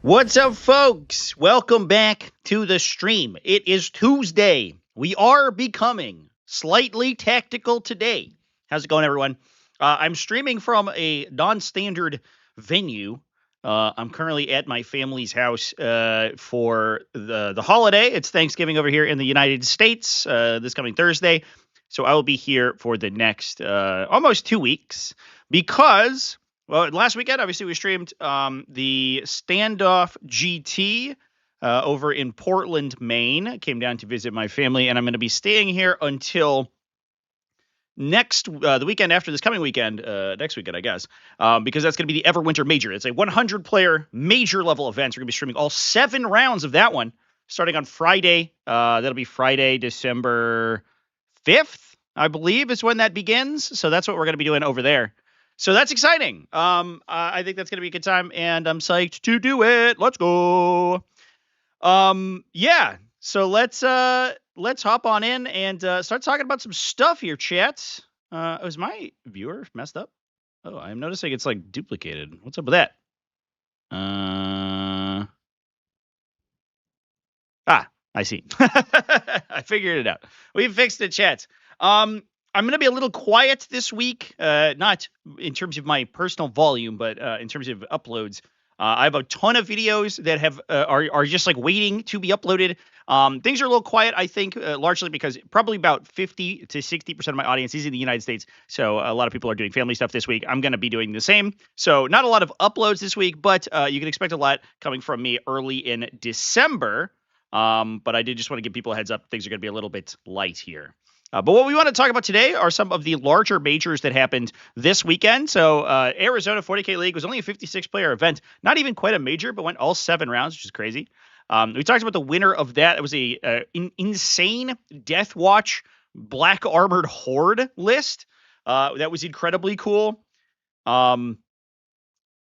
What's up, folks? Welcome back to the stream. It is Tuesday. We are becoming slightly tactical today. How's it going, everyone? I'm streaming from a non-standard venue. I'm currently at my family's house for the holiday. It's Thanksgiving over here in the United States this coming Thursday. So I will be here for the next almost 2 weeks because... Well, last weekend, obviously, we streamed the Standoff GT over in Portland, Maine. I came down to visit my family, and I'm going to be staying here until the weekend after this coming weekend, next weekend, I guess, because that's going to be the Everwinter Major. It's a 100-player major level event. We're going to be streaming all 7 rounds of that one, starting on Friday. That'll be Friday, December 5th, I believe, is when that begins. So that's what we're going to be doing over there. So that's exciting. I think that's going to be a good time, and I'm psyched to do it. Let's go. Yeah. So let's hop on in and start talking about some stuff here, chat. Was my viewer messed up? Oh, I'm noticing it's like duplicated. What's up with that? I see. I figured it out. We fixed it, chat. I'm going to be a little quiet this week, not in terms of my personal volume, but in terms of uploads. I have a ton of videos that have are just like waiting to be uploaded. Things are a little quiet, I think, largely because probably about 50 to 60% of my audience is in the United States. So a lot of people are doing family stuff this week. I'm going to be doing the same. So not a lot of uploads this week, but you can expect a lot coming from me early in December. But I did just want to give people a heads up. Things are going to be a little bit light here. But what we want to talk about today are some of the larger majors that happened this weekend. So Arizona 40K League was only a 56-player event, not even quite a major, but went all 7 rounds, which is crazy. We talked about the winner of that. It was a insane Death Watch Black Armored Horde list. That was incredibly cool. That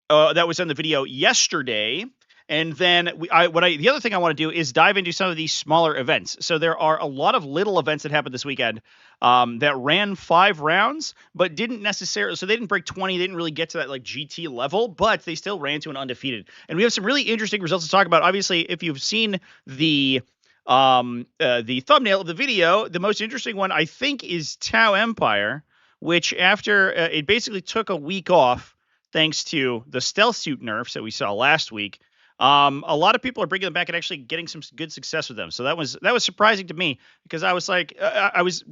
was in the video yesterday. And then the other thing I want to do is dive into some of these smaller events. So there are a lot of little events that happened this weekend that ran 5 rounds, but didn't necessarily. So they didn't break 20. They didn't really get to that like GT level, but they still ran to an undefeated. And we have some really interesting results to talk about. Obviously, if you've seen the thumbnail of the video, the most interesting one I think is Tau Empire, which after it basically took a week off thanks to the stealth suit nerfs that we saw last week. A lot of people are bringing them back and actually getting some good success with them. So that was surprising to me because I was like, I was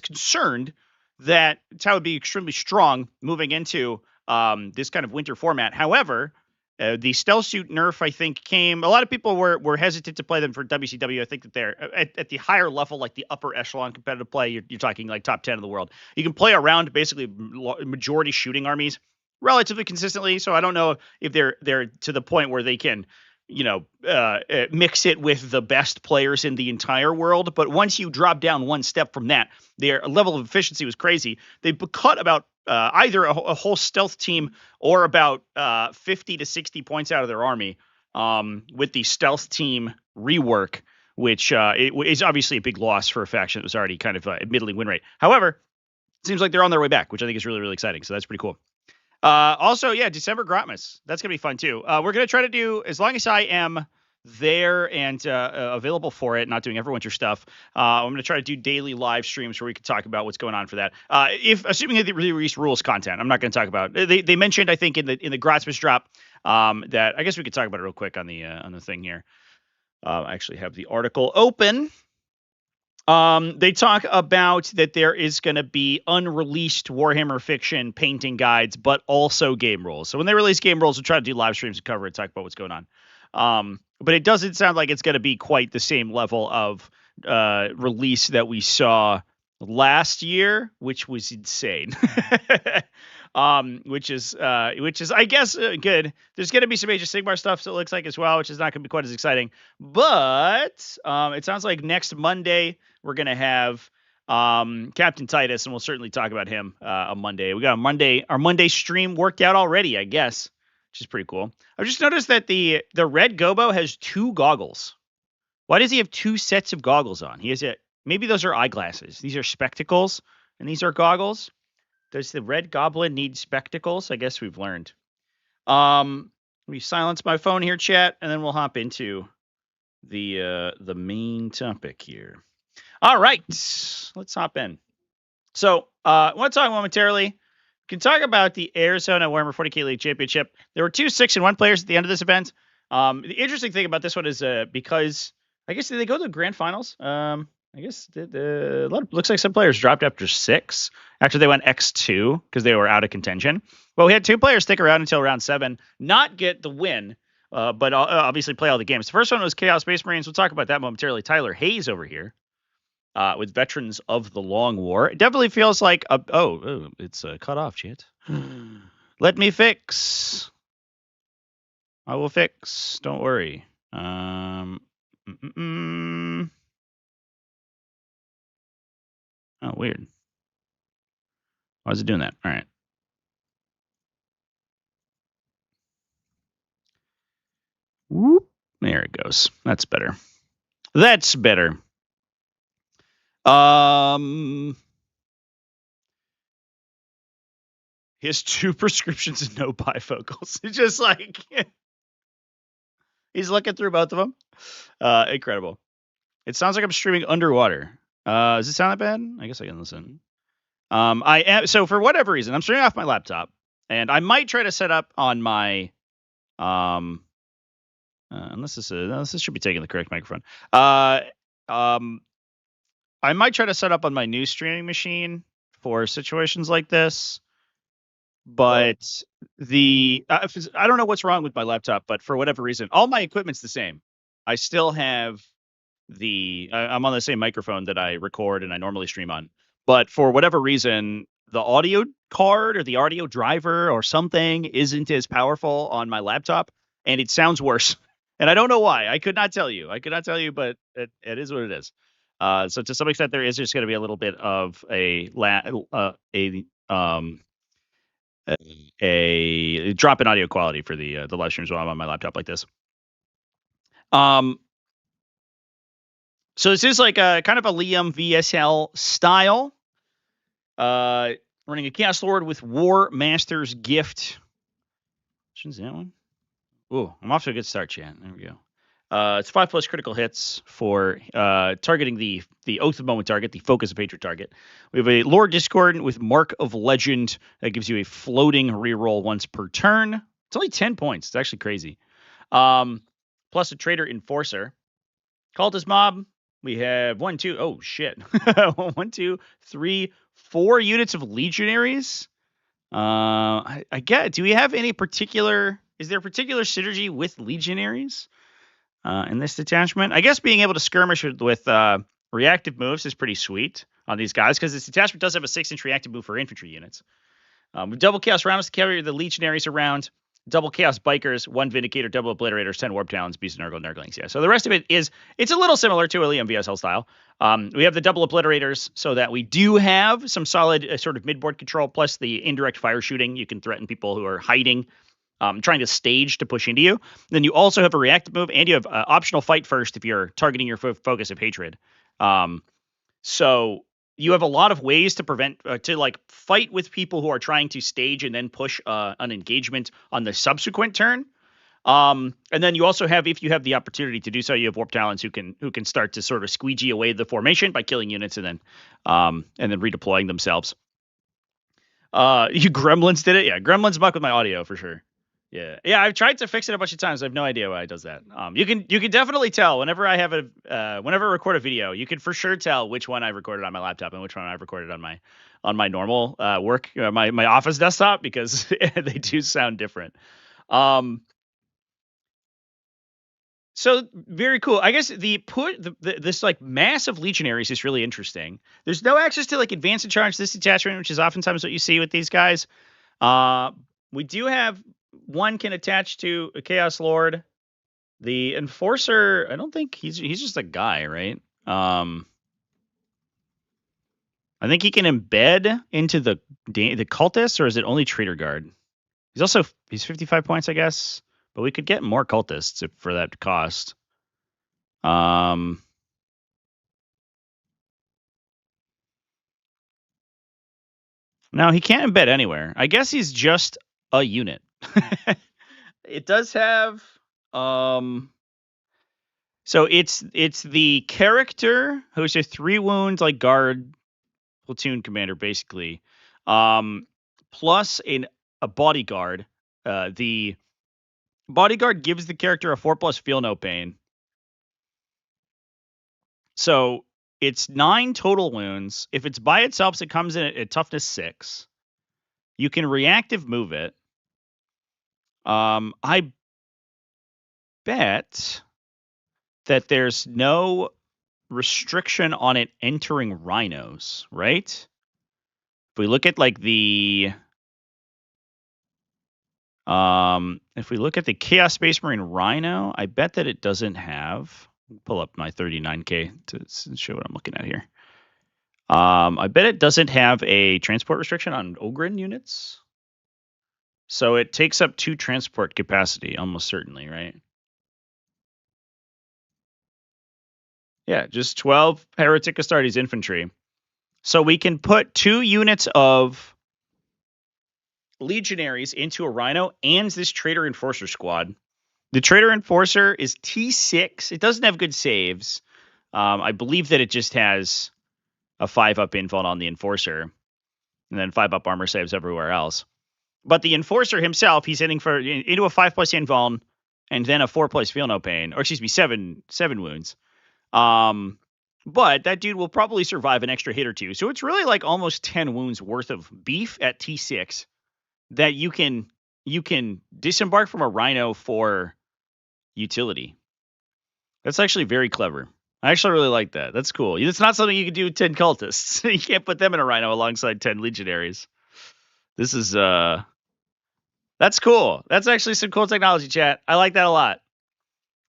concerned that Tau would be extremely strong moving into this kind of winter format. However, the stealth suit nerf, I think, came. A lot of people were hesitant to play them for WCW. I think that they're at the higher level, like the upper echelon competitive play. You're talking like top 10 in the world. You can play around basically majority shooting armies relatively consistently, so I don't know if they're to the point where they can, mix it with the best players in the entire world. But once you drop down one step from that, their level of efficiency was crazy. They cut about either a whole stealth team or about 50 to 60 points out of their army with the stealth team rework, which is obviously a big loss for a faction that was already kind of middling win rate. However, it seems like they're on their way back, which I think is really, really exciting. So that's pretty cool. Also, yeah, December Grotsmas. That's going to be fun, too. We're going to try to do, as long as I am there and available for it, not doing Everwinter stuff, I'm going to try to do daily live streams where we can talk about what's going on for that. Assuming that they release rules content, I'm not going to talk about it. They mentioned, I think, in the Grotsmas drop that I guess we could talk about it real quick on the thing here. I actually have the article open. They talk about that there is going to be unreleased Warhammer fiction painting guides, but also game rules. So when they release game rules, we'll try to do live streams and cover it, talk about what's going on. But it doesn't sound like it's going to be quite the same level of release that we saw last year, which was insane. Which is I guess good. There's going to be some Age of Sigmar stuff, so it looks like as well, which is not going to be quite as exciting. But it sounds like next Monday we're going to have Captain Titus, and we'll certainly talk about him on Monday. We got our Monday stream worked out already, I guess, which is pretty cool. I've just noticed that the red Gobo has 2 goggles. Why does he have 2 sets of goggles on? Maybe those are eyeglasses. These are spectacles, and these are goggles. Does the Red Goblin need spectacles? I guess we've learned. We silence my phone here, chat, and then we'll hop into the main topic here. All right, let's hop in. So, I want to talk momentarily. We can talk about the Arizona Warhammer 40K League Championship. There were 2 6-1 players at the end of this event. The interesting thing about this one is because I guess did they go to the grand finals? I guess looks like some players dropped after 6 after they went X2 because they were out of contention. Well, we had 2 players stick around until round 7, not get the win, but obviously play all the games. The first one was Chaos Space Marines. We'll talk about that momentarily. Tyler Hayes over here. With Veterans of the Long War. It definitely feels like it's cut off, chat. Let me fix. I will fix. Don't worry. Oh, weird. Why is it doing that? All right. Whoop. There it goes. That's better. That's better. He has 2 prescriptions and no bifocals. It's just like he's looking through both of them. Incredible. It sounds like I'm streaming underwater. Does it sound that bad? I guess I can listen. I am, so for whatever reason, I'm streaming off my laptop, and I might try to set up on my unless this should be taking the correct microphone. I might try to set up on my new streaming machine for situations like this. But I don't know what's wrong with my laptop, but for whatever reason, all my equipment's the same. I still have I'm on the same microphone that I record and I normally stream on. But for whatever reason, the audio card or the audio driver or something isn't as powerful on my laptop, and it sounds worse. And I don't know why. I could not tell you. But it is what it is. So to some extent, there is just going to be a little bit of a drop in audio quality for the live streams while I'm on my laptop like this. So this is like a kind of a Liam VSL style. Running a Chaos Lord with War Master's Gift. Which one's that one? Ooh, I'm off to a good start, chat. There we go. It's 5+ critical hits for targeting the Oath of Moment target, the Focus of Hatred target. We have a Lord Discordant with Mark of Legend that gives you a floating reroll once per turn. It's only 10 points. It's actually crazy. Plus a Traitor Enforcer. Cultist Mob. We have 1, 2. Oh shit! 1, 2, 3, 4 units of Legionaries. I get. Do we have any particular? Is there a particular synergy with Legionaries? In this detachment, I guess being able to skirmish with reactive moves is pretty sweet on these guys because this detachment does have a 6-inch reactive move for infantry units. With double Chaos Rounders to carry the Legionaries around, double Chaos Bikers, 1 Vindicator, double Obliterators, 10 Warp Talons, Beast and Nurglings. Yeah, so the rest of it it's a little similar to a Liam VSL style. We have the double Obliterators so that we do have some solid sort of midboard control, plus the indirect fire shooting. You can threaten people who are hiding. Trying to stage to push into you. Then you also have a reactive move, and you have optional fight first if you're targeting your Focus of Hatred. So you have a lot of ways to prevent to like fight with people who are trying to stage and then push an engagement on the subsequent turn. And then you also have, if you have the opportunity to do so, you have Warp Talons who can start to sort of squeegee away the formation by killing units and then redeploying themselves. You Gremlins did it, yeah. Gremlins muck with my audio for sure. Yeah, I've tried to fix it a bunch of times. I have no idea why it does that. You can definitely tell whenever I record a video, you can for sure tell which one I recorded on my laptop and which one I recorded on my normal work, my office desktop, because they do sound different. So very cool. I guess this like mass of Legionaries is really interesting. There's no access to like advanced charge this detachment, which is oftentimes what you see with these guys. We do have one can attach to a Chaos Lord. The Enforcer, I don't think he's just a guy, right? I think he can embed into the cultists, or is it only Traitor Guard? He's 55 points, I guess, but we could get more cultists for that cost. No, he can't embed anywhere. I guess he's just a unit. It does have so it's the character who's a 3 wounds like guard platoon commander basically. Plus a bodyguard. The bodyguard gives the character a 4+ feel no pain. So it's 9 total wounds. If it's by itself, it comes in at toughness 6. You can reactive move it. I bet that there's no restriction on it entering rhinos, right? If we look at like if we look at the Chaos Space Marine Rhino, I bet that it doesn't have. Pull up my 39K to show what I'm looking at here. I bet it doesn't have a transport restriction on Ogryn units. So it takes up 2 transport capacity, almost certainly, right? Yeah, just 12 Heretic Astartes infantry. So we can put 2 units of legionaries into a Rhino and this Traitor Enforcer squad. The Traitor Enforcer is T6. It doesn't have good saves. I believe that it just has a 5-up invuln on the Enforcer, and then 5-up armor saves everywhere else. But the Enforcer himself, he's hitting for into a 5+ invuln, and then a 4+ feel no pain, or excuse me, 7 wounds. But that dude will probably survive an extra hit or 2. So it's really like almost 10 wounds worth of beef at T6 that you can disembark from a Rhino for utility. That's actually very clever. I actually really like that. That's cool. It's not something you can do with 10 cultists. You can't put them in a Rhino alongside 10 legionaries. This is that's cool. That's actually some cool technology, chat. I like that a lot.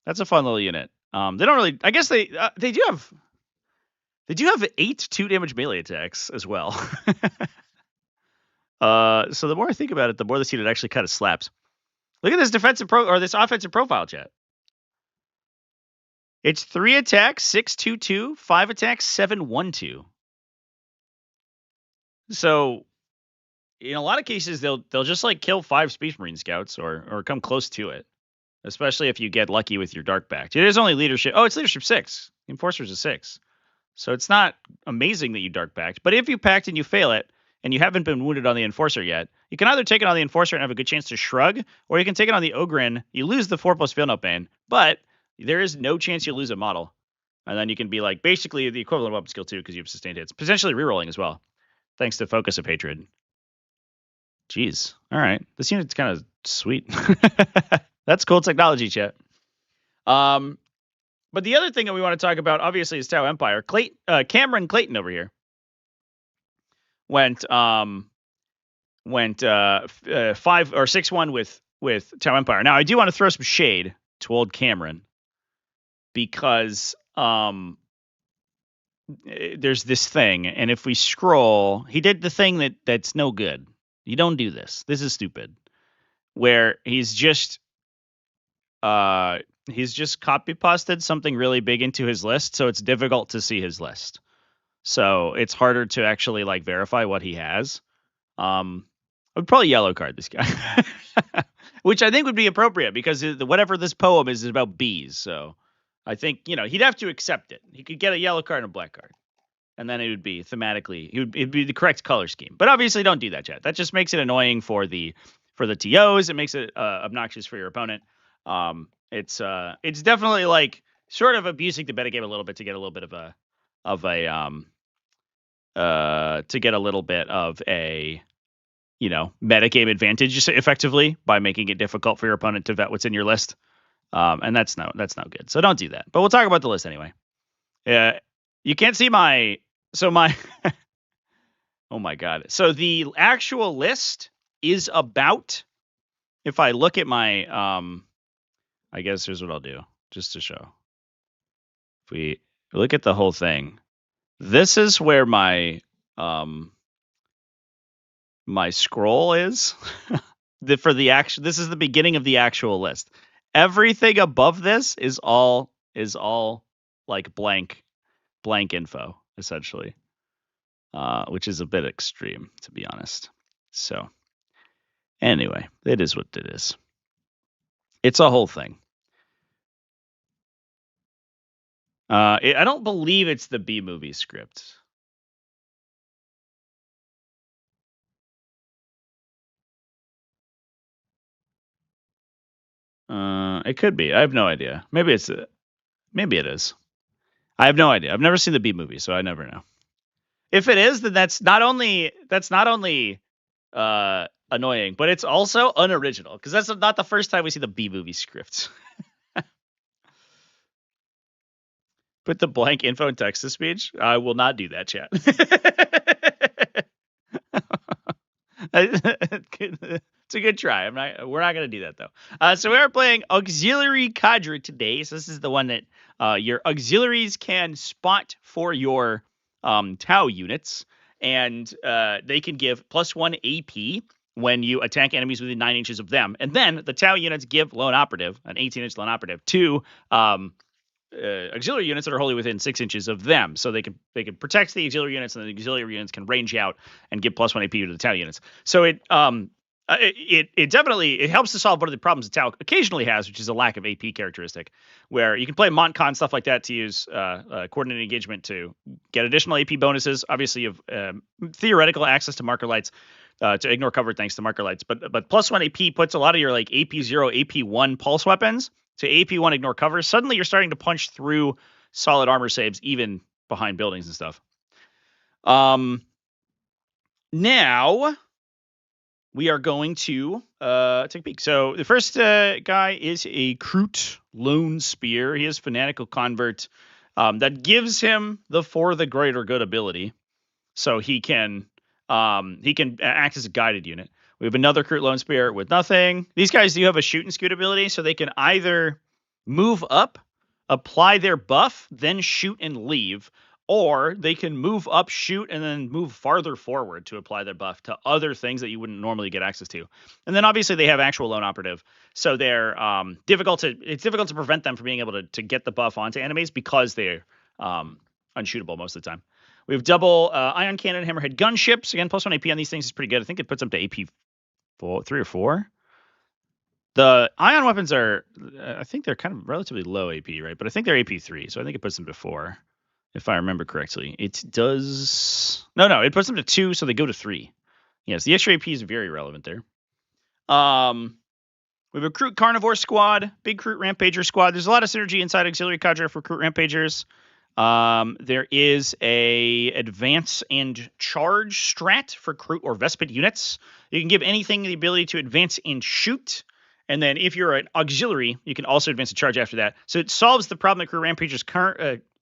That's a fun little unit. They don't really. I guess they do have 8 2-damage melee attacks as well. So the more I think about it, the more this unit actually kind of slaps. Look at this this offensive profile, chat. It's 3 attacks, 6/2/2, 5 attacks, 7/1/2. So in a lot of cases, they'll just like kill 5 Space Marine scouts or come close to it. Especially if you get lucky with your dark backed. It is only leadership. Oh, it's leadership 6. Enforcer's a 6. So it's not amazing that you dark backed. But if you packed and you fail it, and you haven't been wounded on the Enforcer yet, you can either take it on the Enforcer and have a good chance to shrug, or you can take it on the Ogryn. You lose the 4+ feel no pain, but there is no chance you lose a model. And then you can be like basically the equivalent of weapon skill 2 because you have sustained hits. Potentially rerolling as well. Thanks to Focus of Hatred. Jeez. All right. This unit's kind of sweet. That's cool technology, chat. But the other thing that we want to talk about, obviously, is Tau Empire. Cameron Clayton over here went 5 or 6-1 with Tau Empire. Now, I do want to throw some shade to old Cameron because there's this thing, and if we scroll, he did the thing that's no good. You don't do this. This is stupid. Where he's just copy pasted something really big into his list, so it's difficult to see his list. So it's harder to actually like verify what he has. I would probably yellow card this guy, which I think would be appropriate because whatever this poem is about bees. So I think he'd have to accept it. He could get a yellow card and a black card, and then it would be thematically it'd be the correct color scheme. But obviously, don't do that, chat. That just makes it annoying for the TOs. It makes it obnoxious for your opponent. It's definitely like sort of abusing the metagame a little bit to get a little bit of a metagame advantage effectively by making it difficult for your opponent to vet what's in your list. And that's no good. So don't do that. But we'll talk about the list anyway. You can't see my oh my god. So the actual list is about, if I look at my I guess here's what I'll do just to show. If we look at the whole thing, this is where my my scroll is. This is the beginning of the actual list. Everything above this is all like blank info essentially, which is a bit extreme to be honest. So anyway, it is what it is. It's a whole thing. I don't believe it's the B movie script. It could be. I have no idea. Maybe it is. I have no idea. I've never seen the B movie, so I never know. If it is, then that's not only annoying, but it's also unoriginal because that's not the first time we see the B movie script. Put the blank info in text to speech. I will not do that, chat. It's a good try. We're not going to do that though. So we are playing Auxiliary Cadre today. So this is the one that your auxiliaries can spot for your Tau units, and they can give +1 AP when you attack enemies within 9 inches of them. And then the Tau units give lone operative, an 18-inch lone operative, to auxiliary units that are wholly within 6 inches of them. So they can protect the auxiliary units, and the auxiliary units can range out and give +1 AP to the Tau units. So it definitely helps to solve one of the problems that Tau occasionally has, which is a lack of AP characteristic, where you can play Montcon, stuff like that, to use coordinated engagement to get additional AP bonuses. Obviously, you have theoretical access to marker lights to ignore cover thanks to marker lights, but +1 AP puts a lot of your like AP0, AP1 pulse weapons to AP1 ignore cover. Suddenly you're starting to punch through solid armor saves even behind buildings and stuff. Now we are going to take a peek. So the first guy is a Kroot Lone Spear. He is Fanatical Convert. That gives him the For the Greater Good ability. So he can act as a guided unit. We have another Kroot Lone Spear with nothing. These guys do have a shoot and scoot ability, so they can either move up, apply their buff, then shoot and leave, or they can move up, shoot, and then move farther forward to apply their buff to other things that you wouldn't normally get access to. And then obviously they have actual lone operative, so they're it's difficult to prevent them from being able to get the buff onto enemies because they're unshootable most of the time. We have double ion cannon, hammerhead gunships. Again, +1 AP on these things is pretty good. I think it puts them to AP 3 or 4. The ion weapons are, I think they're kind of relatively low AP, right? But I think they're AP 3, so I think it puts them to 4, if I remember correctly. It does... No, it puts them to 2, so they go to 3. Yes, the extra AP is very relevant there. We have a Kroot Carnivore squad, big Kroot Rampager squad. There's a lot of synergy inside Auxiliary Cadre for Kroot Rampagers. There is a advance and charge strat for Kroot or Vespid units. You can give anything the ability to advance and shoot. And then if you're an auxiliary, you can also advance and charge after that. So it solves the problem that Kroot Rampagers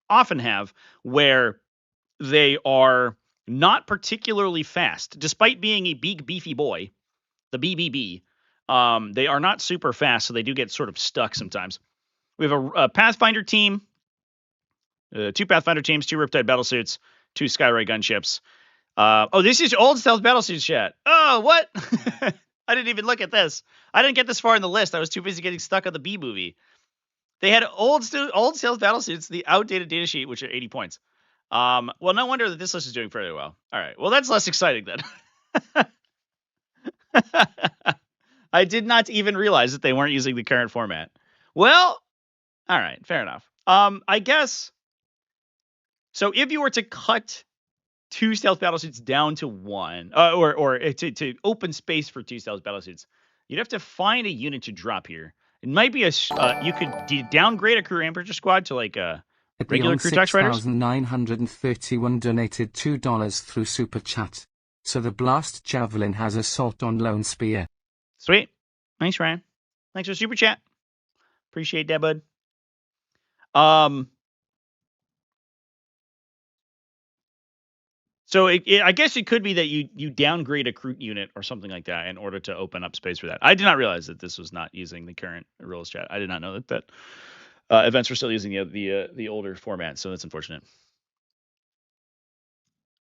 often have, where they are not particularly fast. Despite being a big, beefy boy, the BBB, they are not super fast, so they do get sort of stuck sometimes. We have a Pathfinder team. 2 Pathfinder teams, 2 Riptide battlesuits, 2 Skyray gunships. This is old stealth battlesuits chat. Oh, what? I didn't even look at this. I didn't get this far in the list. I was too busy getting stuck on the B movie. They had old stealth battlesuits, the outdated datasheet, which are 80 points. Well, no wonder that this list is doing fairly well. All right. Well, that's less exciting then. I did not even realize that they weren't using the current format. Well, all right. Fair enough. I guess... So if you were to cut 2 stealth battlesuits down to 1, or to open space for 2 stealth battlesuits, you'd have to find a unit to drop here. It might be you could downgrade a Kroot Rampager squad to like a regular Kroot Dark Riders. 6,931 donated $2 through Super Chat. So the Blast Javelin has assault on Lone Spear. Sweet. Thanks, Ryan. Thanks for Super Chat. Appreciate that, bud. So I guess it could be that you downgrade a Kroot unit or something like that in order to open up space for that. I did not realize that this was not using the current rules chat. I did not know that events were still using the older format, so that's unfortunate.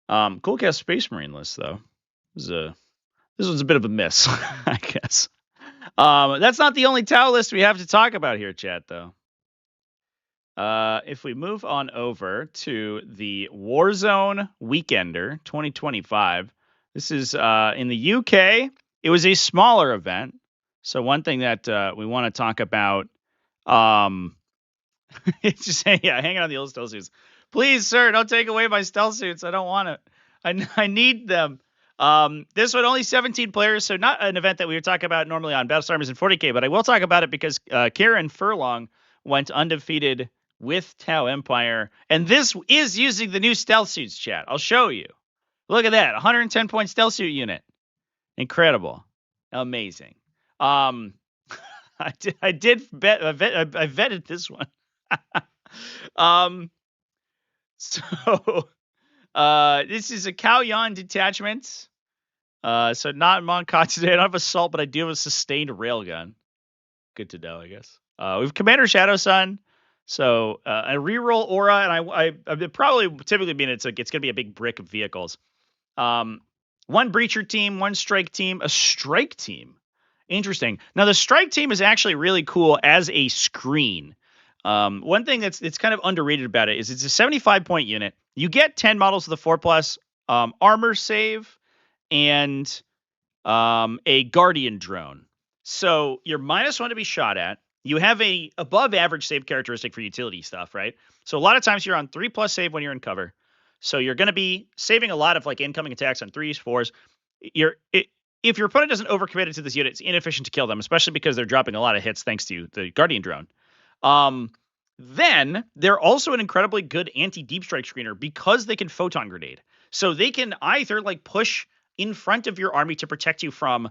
Cool cast Space Marine list though. This was a bit of a miss, I guess. That's not the only Tau list we have to talk about here, chat, though. If we move on over to the Warzone Weekender 2025, this is in the UK. It was a smaller event, So one thing that we want to talk about, it's just hanging on the old stealth suits. Please, sir, don't take away my stealth suits. I don't want it. I need them. This one only 17 players, so not an event that we would talk about normally on Battlestar Armies and 40K, but I will talk about it because Karen Furlong went undefeated with Tau Empire, and this is using the new stealth suits. Chat, I'll show you. Look at that, 110 point stealth suit unit. Incredible, amazing. I vetted this one. So this is a Cow Yawn detachment. So not Moncot today. I don't have assault, but I do have a sustained railgun. Good to know, I guess. We have Commander Shadow Sun. So a reroll aura, and I probably typically mean it's gonna be a big brick of vehicles. One breacher team, one strike team, a strike team. Interesting. Now the strike team is actually really cool as a screen. One thing that's kind of underrated about it is it's a 75 point unit. You get 10 models of the 4+ armor save and a guardian drone. So you're -1 to be shot at. You have a above average save characteristic for utility stuff, right? So a lot of times you're on 3+ save when you're in cover. So you're going to be saving a lot of like incoming attacks on 3s, 4s. If your opponent doesn't overcommit to this unit, it's inefficient to kill them, especially because they're dropping a lot of hits thanks to the guardian drone. Then they're also an incredibly good anti-deep strike screener because they can photon grenade. So they can either like push in front of your army to protect you from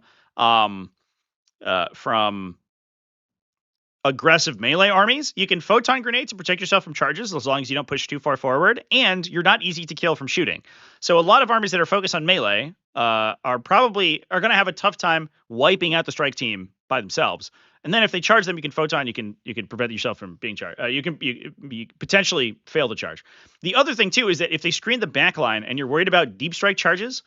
aggressive melee armies. You can photon grenade to protect yourself from charges as long as you don't push too far forward, and you're not easy to kill from shooting. So a lot of armies that are focused on melee are going to have a tough time wiping out the strike team by themselves. And then if they charge them, you can photon. You can prevent yourself from being charged. You potentially fail the charge. The other thing too is that if they screen the back line and you're worried about deep strike charges,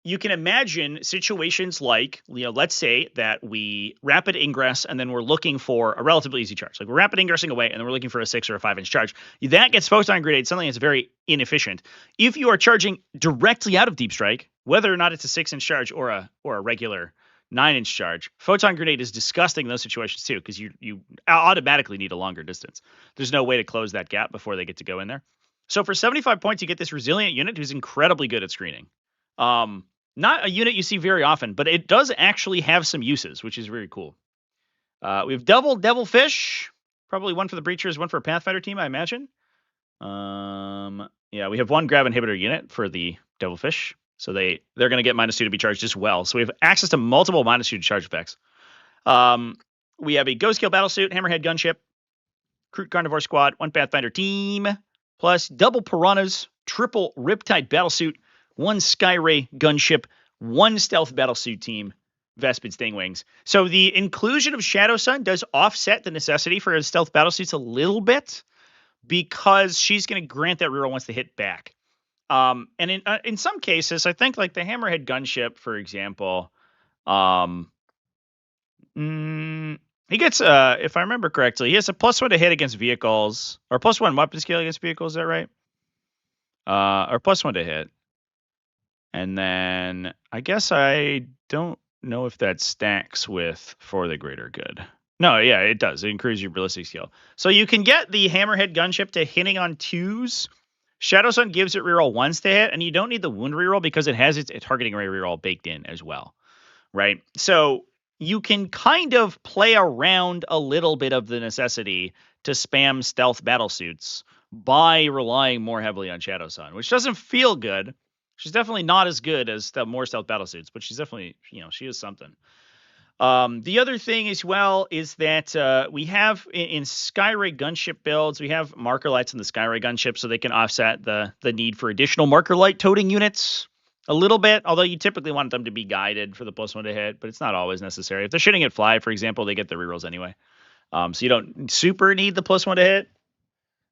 you can imagine situations like, let's say that we rapid ingress and then we're looking for a relatively easy charge. Like we're rapid ingressing away and then we're looking for a 6 or a 5-inch charge. That gets photon grenade, something that's very inefficient. If you are charging directly out of deep strike, whether or not it's a 6-inch charge or a regular 9-inch charge, photon grenade is disgusting in those situations too, because you automatically need a longer distance. There's no way to close that gap before they get to go in there. So for 75 points, you get this resilient unit who's incredibly good at screening. Not a unit you see very often, but it does actually have some uses, which is very cool. We have Devilfish, probably one for the Breachers, one for a Pathfinder team, I imagine. Yeah, we have one Grav Inhibitor unit for the Devilfish, so they're going to get -2 to be charged as well. So we have access to multiple -2 to charge effects. We have a Ghost Kill Battlesuit, Hammerhead Gunship, Kroot Carnivore Squad, one Pathfinder team, plus double Piranhas, triple Riptide Battlesuit, one Skyray Gunship, one Stealth Battlesuit team, Vespid Stingwings. So the inclusion of Shadow Sun does offset the necessity for Stealth Battlesuits a little bit because she's going to grant that reroll once they hit back. And in some cases, I think like the Hammerhead Gunship, for example, he gets, if I remember correctly, he has a +1 to hit against vehicles, or +1 weapon skill against vehicles, is that right? Or +1 to hit. And then I guess I don't know if that stacks with For the Greater Good. No, yeah, it does. It increases your ballistic skill. So you can get the Hammerhead Gunship to hitting on 2s. Shadow Sun gives it reroll 1s to hit, and you don't need the wound reroll because it has its targeting array reroll baked in as well, right? So you can kind of play around a little bit of the necessity to spam stealth battlesuits by relying more heavily on Shadow Sun, which doesn't feel good. She's definitely not as good as the more stealth battlesuits, but she's definitely, she is something. The other thing as well is that we have in Skyray Gunship builds, we have marker lights in the Skyray Gunship so they can offset the need for additional marker light toting units a little bit, although you typically want them to be guided for the +1 to hit, but it's not always necessary. If they're shooting at fly, for example, they get the rerolls anyway. So you don't super need the +1 to hit.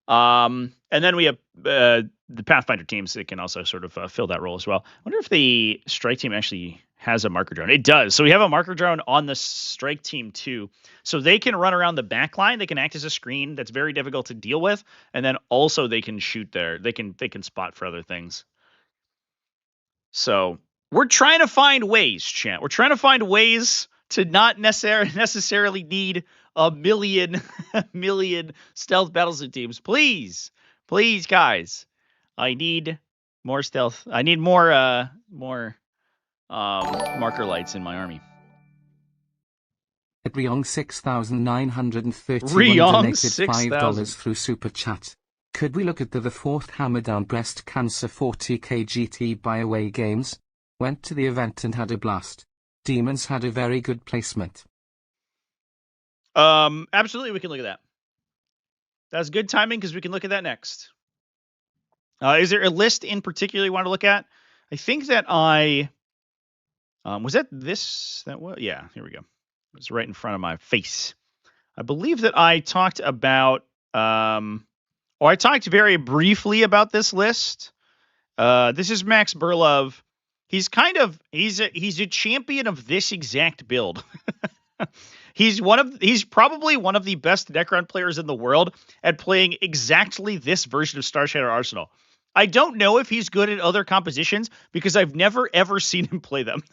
And then we have the Pathfinder teams that can also sort of fill that role as well. I wonder if the strike team actually has a marker drone. It does. So we have a marker drone on the strike team too. So they can run around the back line. They can act as a screen that's very difficult to deal with. And then also they can shoot there. They can spot for other things. So we're trying to find ways, chat. We're trying to find ways to not necessarily need a million stealth battlesuit teams. Please, guys, I need more stealth. I need more marker lights in my army. Ryong 6931 Ryong donated 6,000 $5 through Super Chat. Could we look at the fourth Hammer Down Breast Cancer 40k GT by away games? Went to the event and had a blast. Demons had a very good placement. Absolutely, we can look at that. That's good timing because we can look at that next. Is there a list in particular you want to look at? I think that was that this? That was, yeah, here we go. It's right in front of my face. I believe that I talked about, or I talked very briefly about this list. This is Max Burlov. He's a champion of this exact build. He's probably one of the best Necron players in the world at playing exactly this version of Starshatter Arsenal. I don't know if he's good at other compositions because I've never ever seen him play them.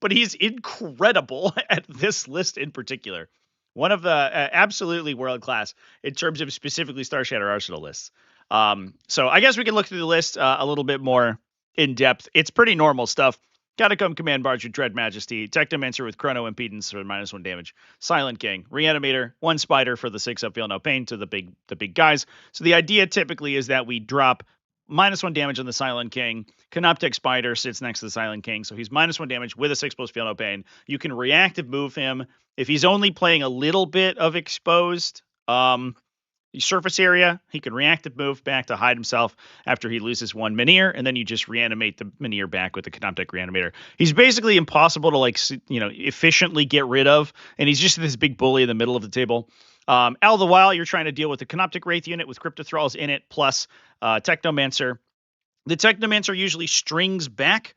But he's incredible at this list in particular. One of the absolutely world class in terms of specifically Starshatter Arsenal lists. So I guess we can look through the list a little bit more in depth. It's pretty normal stuff. Catacomb Command Barge with Dread Majesty, Technomancer with Chrono Impedance for -1 damage, Silent King, Reanimator, 1 Spider for the 6 up Feel No Pain to the big guys. So the idea typically is that we drop -1 damage on the Silent King. Canoptek Spider sits next to the Silent King, so he's -1 damage with a 6+ Feel No Pain. You can reactive move him. If he's only playing a little bit of exposed surface area, he can reactive move back to hide himself after he loses 1 Menhir, and then you just reanimate the Menhir back with the Canoptek Reanimator. He's basically impossible to efficiently get rid of, and he's just this big bully in the middle of the table. All the while, you're trying to deal with the Canoptek Wraith unit with Cryptothralls in it, plus Technomancer. The Technomancer usually strings back.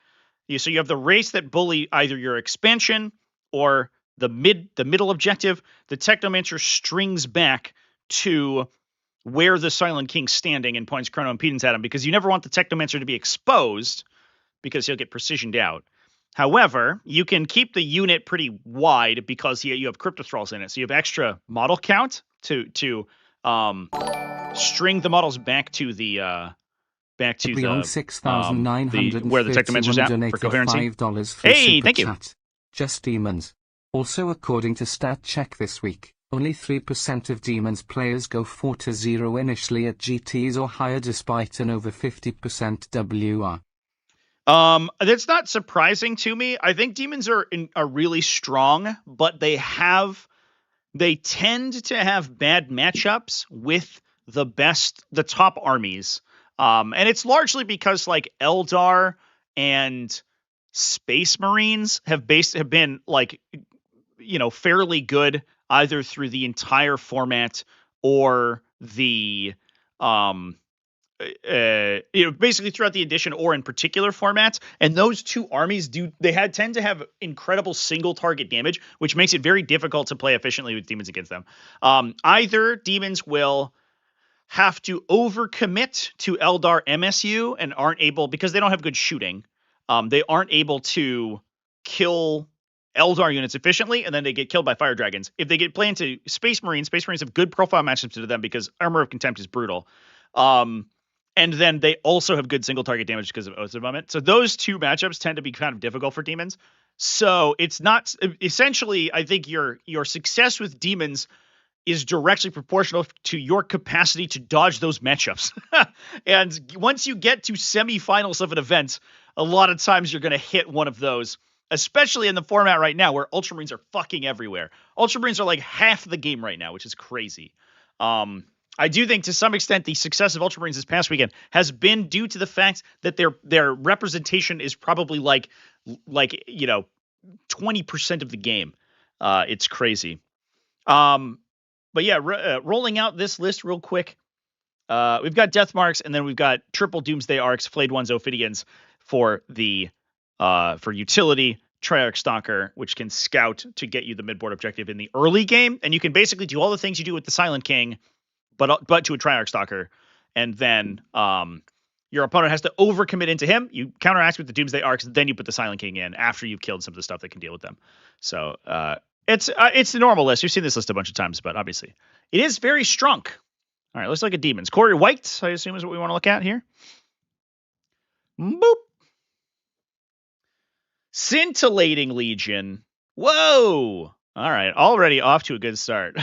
So you have the Wraiths that bully either your expansion or the middle objective. The Technomancer strings back to where the Silent King's standing and points Chrono Impedance at him, because you never want the Technomancer to be exposed because he'll get precisioned out. However, you can keep the unit pretty wide because you have Cryptothralls in it, so you have extra model count to string the models back to the where the Technomancer's at for coherency. Hey, thank you. Just Demons. Also, according to Stat Check this week, only 3% of Demons players go 4-0 initially at GTs or higher despite an over 50% WR. That's not surprising to me. I think Demons are really strong, but they tend to have bad matchups with the top armies. And it's largely because like Eldar and Space Marines have been fairly good either through the entire format or the basically throughout the edition or in particular formats. And those two armies tend to have incredible single target damage, which makes it very difficult to play efficiently with Demons against them. Either Demons will have to overcommit to Eldar MSU and aren't able, because they don't have good shooting, they aren't able to kill Eldar units efficiently, and then they get killed by Fire Dragons. If they get play into Space Marines have good profile matchups to them because Armor of Contempt is brutal. And then they also have good single target damage because of Oaths of Vomit. So those two matchups tend to be kind of difficult for Demons. So it's not essentially, I think your success with Demons is directly proportional to your capacity to dodge those matchups. And once you get to semifinals of an event, a lot of times you're going to hit one of those, especially in the format right now where Ultramarines are fucking everywhere. Ultramarines are like half the game right now, which is crazy. I do think to some extent the success of Ultramarines this past weekend has been due to the fact that their representation is probably like 20% of the game. It's crazy. But yeah, rolling out this list real quick. We've got Death Marks, and then we've got triple Doomsday Arcs, Flayed Ones, Ophidians for the for utility, Triarch Stalker, which can scout to get you the midboard objective in the early game, and you can basically do all the things you do with the Silent King, but to a Triarch Stalker, and then your opponent has to overcommit into him. You counteract with the Doomsday Arcs, then you put the Silent King in after you've killed some of the stuff that can deal with them. So it's the normal list. You've seen this list a bunch of times, but obviously it is very strong. All right, let's look at Demons. Corey White, I assume, is what we want to look at here. Boop. Scintillating Legion. Whoa. All right, already off to a good start.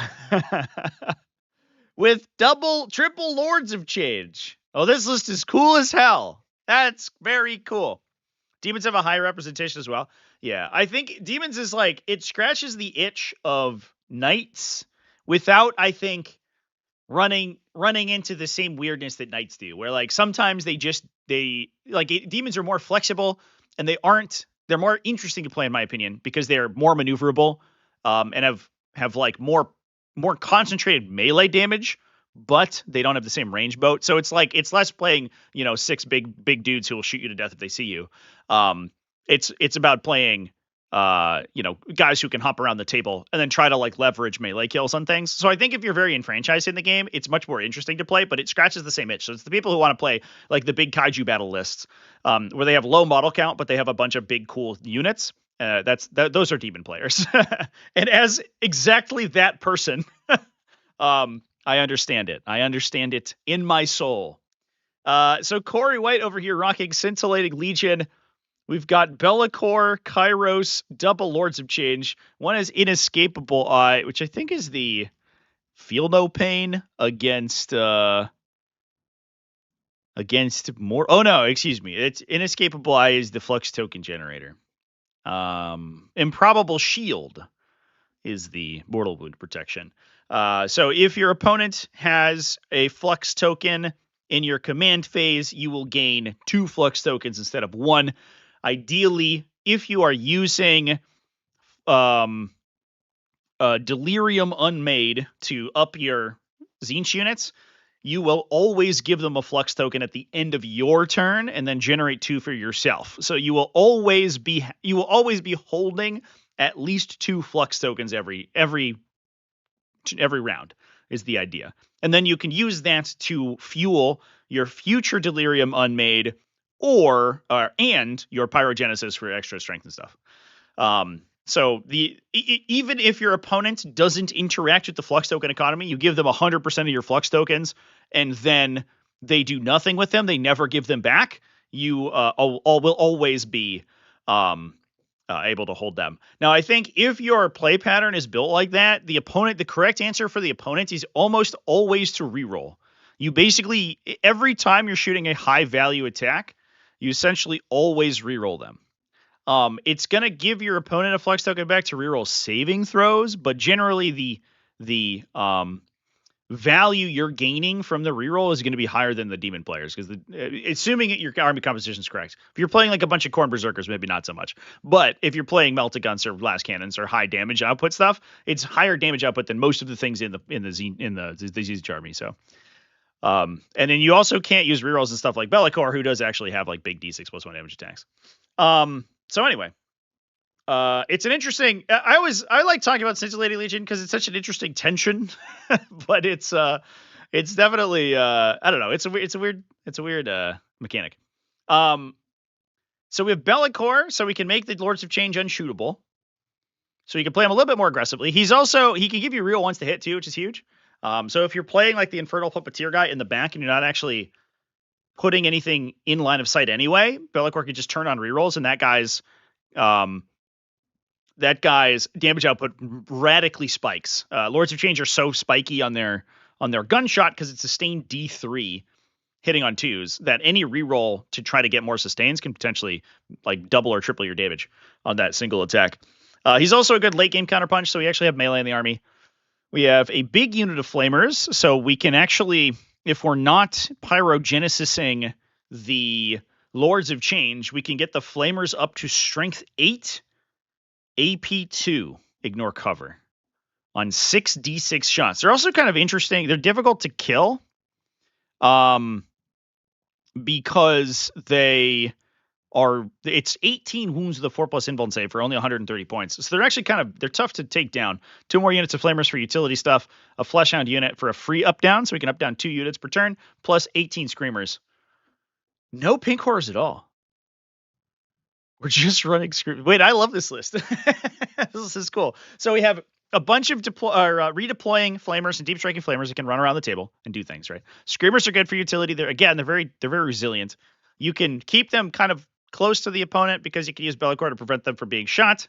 With triple Lords of Change. Oh, this list is cool as hell. That's very cool. Demons have a high representation as well. Yeah, I think Demons is like, it scratches the itch of Knights without, I think, running into the same weirdness that Knights do, where like sometimes Demons are more flexible and they're more interesting to play in my opinion because they're more maneuverable and have like more concentrated melee damage, but they don't have the same range boat. So it's like it's less playing, 6 big dudes who will shoot you to death if they see you. It's about playing guys who can hop around the table and then try to like leverage melee kills on things. So I think if you're very enfranchised in the game, it's much more interesting to play, but it scratches the same itch. So it's the people who want to play like the big kaiju battle lists, where they have low model count, but they have a bunch of big cool units. Those are demon players. And as exactly that person, I understand it. I understand it in my soul. So Corey White over here rocking Scintillating Legion. We've got Be'lakor, Kairos, double Lords of Change. One is Inescapable Eye, which I think is the Feel No Pain against more. Oh no, excuse me. It's Inescapable Eye is the Flux Token Generator. Improbable Shield is the Mortal Wound Protection. So if your opponent has a Flux Token in your command phase, you will gain 2 Flux Tokens instead of 1. Ideally, if you are using Delirium Unmade to up your Tzeentch units, you will always give them a Flux token at the end of your turn and then generate 2 for yourself. So you will always be holding at least 2 Flux tokens every round is the idea. And then you can use that to fuel your future Delirium Unmade and your Pyrogenesis for extra strength and stuff. So even if your opponent doesn't interact with the Flux token economy, you give them 100% of your Flux tokens, and then they do nothing with them. They never give them back. You will always be able to hold them. Now, I think if your play pattern is built like that, the correct answer for the opponent is almost always to reroll. You basically, every time you're shooting a high value attack, you essentially always reroll them. It's going to give your opponent a Flux token back to reroll saving throws, but generally the value you're gaining from the reroll is going to be higher than the demon players, because assuming your army composition is correct. If you're playing like a bunch of Khorne Berserkers, maybe not so much. But if you're playing Meltaguns or Blast Cannons or high damage output stuff, it's higher damage output than most of the things in the Tzeentch army. So. And then you also can't use rerolls and stuff like Be'lakor, who does actually have like big D6+1 damage attacks. So anyway, it's an interesting. I like talking about Scintillating Legion because it's such an interesting tension, but it's definitely I don't know. It's a weird mechanic. So we have Be'lakor, so we can make the Lords of Change unshootable. So you can play him a little bit more aggressively. He can give you real ones to hit too, which is huge. So if you're playing like the Infernal Puppeteer guy in the back and you're not actually putting anything in line of sight anyway, Be'lakor can just turn on rerolls, and that guy's damage output radically spikes. Lords of Change are so spiky on their gunshot because it's sustained D3 hitting on 2s that any reroll to try to get more sustains can potentially like double or triple your damage on that single attack. He's also a good late game counterpunch, so we actually have melee in the army. We have a big unit of flamers, so we can actually, if we're not pyrogenesising the Lords of Change, we can get the flamers up to strength 8, AP 2, ignore cover, on 6d6 shots. They're also kind of interesting. They're difficult to kill, because it's 18 wounds with a 4+ invuln save for only 130 points. So they're actually they're tough to take down. 2 more units of flamers for utility stuff, a Fleshhound unit for a free up down, so we can up down 2 units per turn, plus 18 screamers. No pink horrors at all. We're just running screw. Wait, I love this list. This is cool. So we have a bunch of redeploying flamers and deep striking flamers that can run around the table and do things, right? Screamers are good for utility. They're very resilient. You can keep them kind of close to the opponent because you can use Bellicor to prevent them from being shot.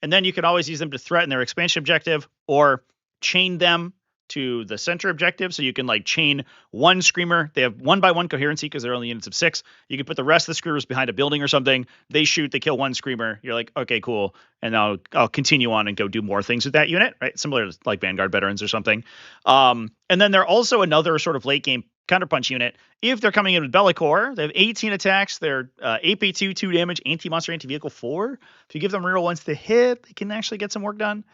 And then you can always use them to threaten their expansion objective or chain them to the center objective. So you can like chain one screamer. They have 1x1 coherency because they're only units of 6. You can put the rest of the screamers behind a building or something. They shoot, they kill one screamer. You're like, okay, cool. And I'll continue on and go do more things with that unit, right? Similar to like Vanguard veterans or something. And then they're also another sort of late game counterpunch unit. If they're coming in with Bellicor, they have 18 attacks. They're AP2, 2 damage, anti-monster, anti-vehicle 4. If you give them reroll once to hit, they can actually get some work done.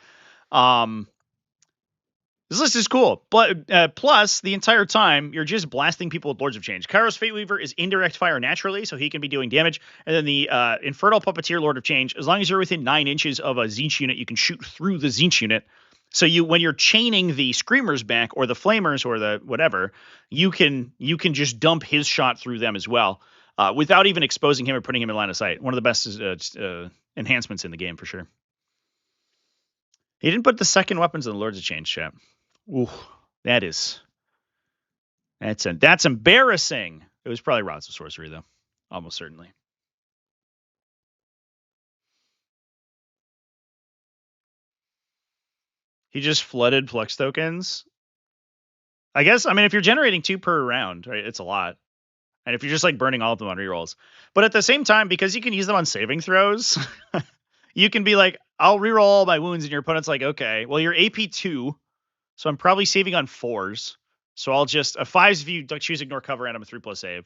This list is cool, but plus the entire time you're just blasting people with Lords of Change. Kairos Fate Weaver is indirect fire naturally, so he can be doing damage. And then the Infernal Puppeteer Lord of Change, as long as you're within 9 inches of a Tzeentch unit, you can shoot through the Tzeentch unit. So when you're chaining the Screamers back or the Flamers or the whatever, you can just dump his shot through them as well, without even exposing him or putting him in line of sight. One of the best enhancements in the game for sure. He didn't put the second weapons in the Lords of Change chat. Ooh, that's embarrassing. It was probably Rods of Sorcery though, almost certainly. He just flooded Flux tokens. I guess, I mean, if you're generating 2 per round, right, it's a lot. And if you're just like burning all of them on rerolls. But at the same time, because you can use them on saving throws, you can be like, I'll reroll all my wounds, and your opponent's like, okay, well, you're AP2, so I'm probably saving on 4s. So I'll just, a 5s if you choose ignore cover, and I'm a 3+ save.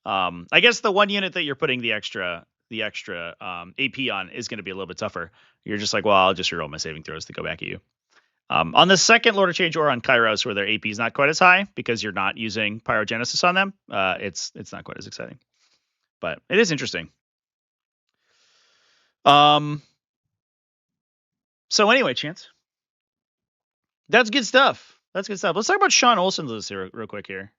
I guess the one unit that you're putting the extra AP on is going to be a little bit tougher. You're just like, well, I'll just reroll my saving throws to go back at you. On the second Lord of Change or on Kairos, where their AP is not quite as high because you're not using Pyrogenesis on them, it's not quite as exciting. But it is interesting. So anyway, Chance. That's good stuff. Let's talk about Sean Olsen's list here real quick here.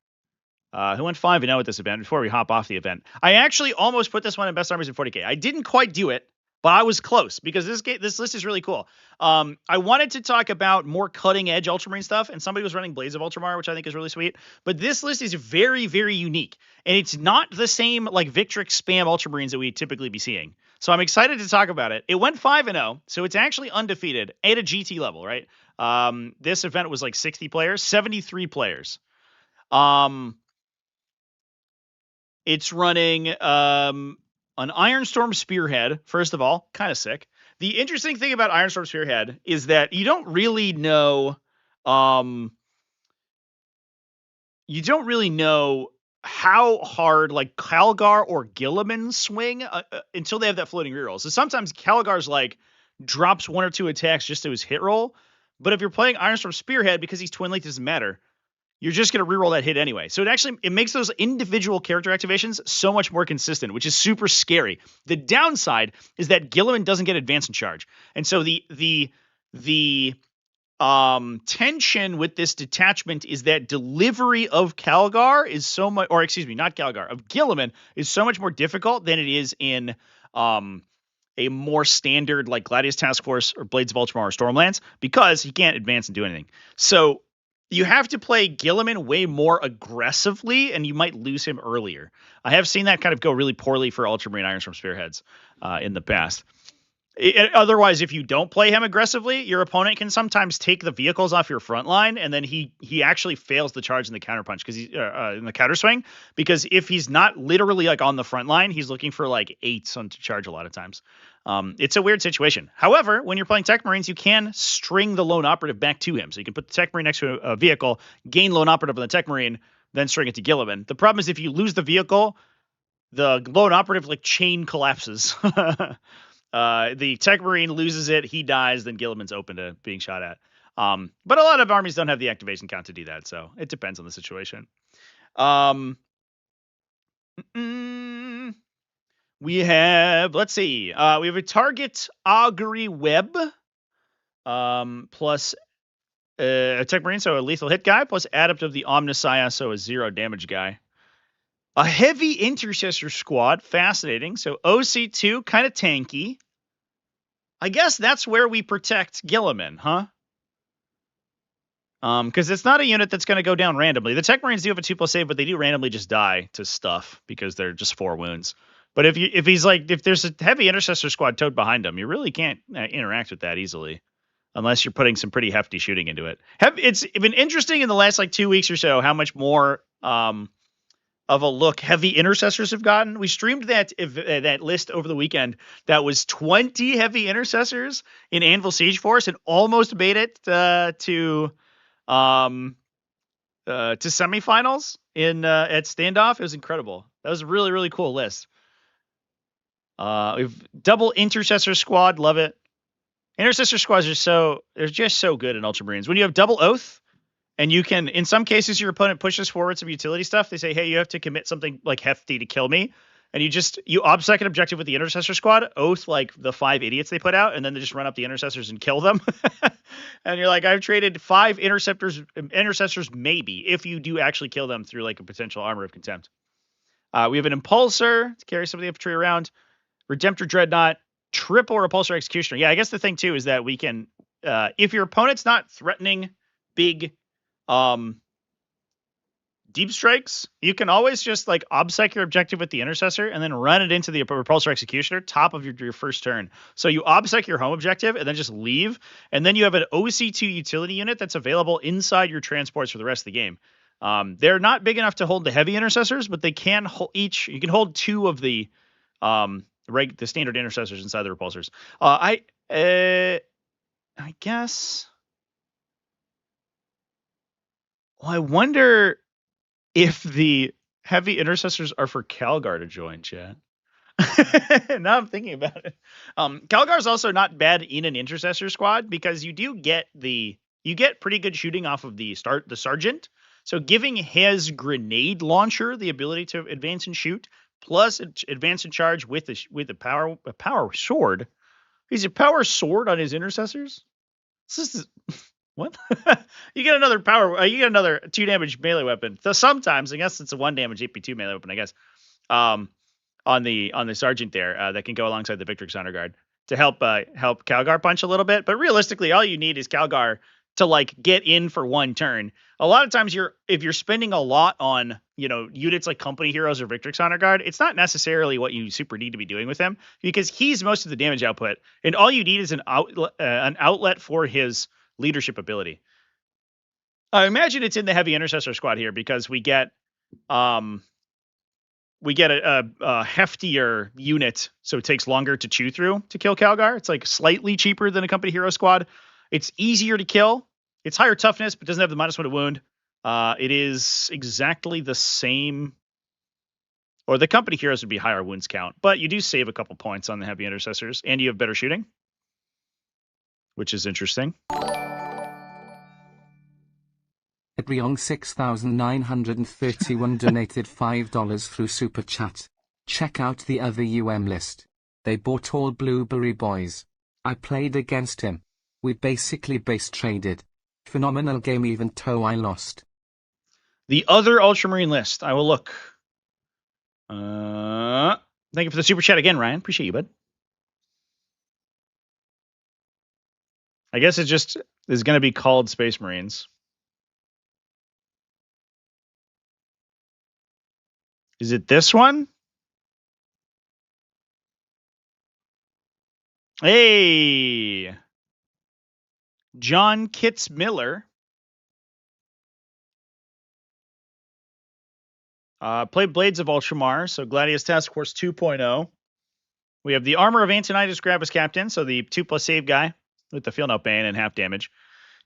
Who went 5-0 at this event before we hop off the event. I actually almost put this one in Best Armies in 40K. I didn't quite do it, but I was close because this list is really cool. I wanted to talk about more cutting edge Ultramarine stuff, and somebody was running Blades of Ultramar, which I think is really sweet. But this list is very, very unique, and it's not the same like Victrix spam Ultramarines that we typically be seeing. So I'm excited to talk about it. It went 5-0, so it's actually undefeated at a GT level, right? This event was like 60 players, 73 players. It's running an Ironstorm Spearhead, first of all, kind of sick. The interesting thing about Ironstorm Spearhead is that you don't really know how hard like Calgar or Gilliman swing until they have that floating reroll. So sometimes Calgar's like drops 1 or 2 attacks just to his hit roll. But if you're playing Ironstorm Spearhead, because he's twin link, doesn't matter. You're just going to reroll that hit anyway. So it makes those individual character activations so much more consistent, which is super scary. The downside is that Gilliman doesn't get advance and charge. And so the tension with this detachment is that delivery of Calgar is so much, or excuse me, not Calgar, of Gilliman is so much more difficult than it is in a more standard like Gladius Task Force or Blades of Ultramar or Stormlands, because he can't advance and do anything. So you have to play Gilliman way more aggressively, and you might lose him earlier. I have seen that kind of go really poorly for Ultramarine Ironstorm Spearheads in the past. Otherwise, if you don't play him aggressively, your opponent can sometimes take the vehicles off your front line, and then he actually fails the charge in the counterpunch because he's in the counter swing. Because if he's not literally like on the front line, he's looking for like 8s on to charge a lot of times. It's a weird situation. However, when you're playing Tech Marines, you can string the Lone Operative back to him. So you can put the Tech Marine next to a vehicle, gain Lone Operative on the Tech Marine, then string it to Gilliman. The problem is if you lose the vehicle, the Lone Operative like chain collapses. The Tech Marine loses it, he dies, then Gilliman's open to being shot at. But a lot of armies don't have the activation count to do that, so it depends on the situation. We have, let's see, we have a target Augury Web, plus a Tech Marine, so a lethal hit guy, plus Adept of the Omnissiah, so a 0 damage guy. A heavy intercessor squad, fascinating. So OC2, kind of tanky. I guess that's where we protect Guilliman, huh? Because it's not a unit that's going to go down randomly. The Tech Marines do have a 2+ save, but they do randomly just die to stuff because they're just 4 wounds. But if there's a heavy intercessor squad towed behind him, you really can't interact with that easily, unless you're putting some pretty hefty shooting into it. It's been interesting in the last 2 weeks or so how much more of a look heavy intercessors have gotten. We streamed that list over the weekend. That was 20 heavy intercessors in Anvil Siege Force and almost made it to semifinals at standoff. It was incredible. That was a really, really cool list. We've double intercessor squad. Love it. Intercessor squads they're just so good in Ultramarines. When you have double oath, and you can, in some cases, your opponent pushes forward some utility stuff. They say, hey, you have to commit something hefty to kill me. And you obsec an objective with the intercessor squad, oath the 5 idiots they put out, and then they just run up the intercessors and kill them. And you're like, I've traded 5 intercessors maybe, if you do actually kill them through a potential armor of contempt. We have an impulsor to carry some of the infantry around. Redemptor Dreadnought, triple repulsor executioner. Yeah, I guess the thing too is that we can, if your opponent's not threatening big deep strikes, you can always just obsec your objective with the intercessor and then run it into the repulsor executioner top of your first turn. So you obsec your home objective and then just leave, and then you have an OC2 utility unit that's available inside your transports for the rest of the game. They're not big enough to hold the heavy intercessors, but they can hold you can hold 2 of the standard intercessors inside the repulsors. I guess. Well, I wonder if the heavy intercessors are for Calgar to join, chat. Now I'm thinking about it. Calgar is also not bad in an intercessor squad because you get pretty good shooting off of the sergeant. So giving his grenade launcher the ability to advance and shoot, plus advance and charge with a power sword. He's a power sword on his intercessors. This is what? You get another you get another 2 damage melee weapon. So sometimes, I guess it's a 1 damage AP2 melee weapon, I guess. On the sergeant there, that can go alongside the Victrix Honor Guard to help Calgar punch a little bit. But realistically, all you need is Calgar to get in for 1 turn. A lot of times if you're spending a lot on, units like Company Heroes or Victrix Honor Guard, it's not necessarily what you super need to be doing with him because he's most of the damage output, and all you need is an outlet for his leadership ability. I imagine it's in the heavy intercessor squad here because we get a heftier unit, so it takes longer to chew through to kill Calgar. It's slightly cheaper than a Company Hero squad. It's easier to kill. It's higher toughness, but doesn't have the -1 to wound. It is exactly the same, or the Company Heroes would be higher wounds count, but you do save a couple points on the heavy intercessors, and you have better shooting, which is interesting. Ebriong 6931 donated $5 through Super Chat. Check out the other list. They bought all Blueberry Boys. I played against him. We basically base traded. Phenomenal game even though I lost. The other Ultramarine list. I will look. Thank you for the Super Chat again, Ryan. Appreciate you, bud. I guess it just is going to be called Space Marines. Is it this one? Hey! John Kitts Miller. Played Blades of Ultramar, so Gladius Task Force 2.0. We have the Armor of Antonidas Gravis Captain, so the 2+ save guy with the Field Note Bane and half damage.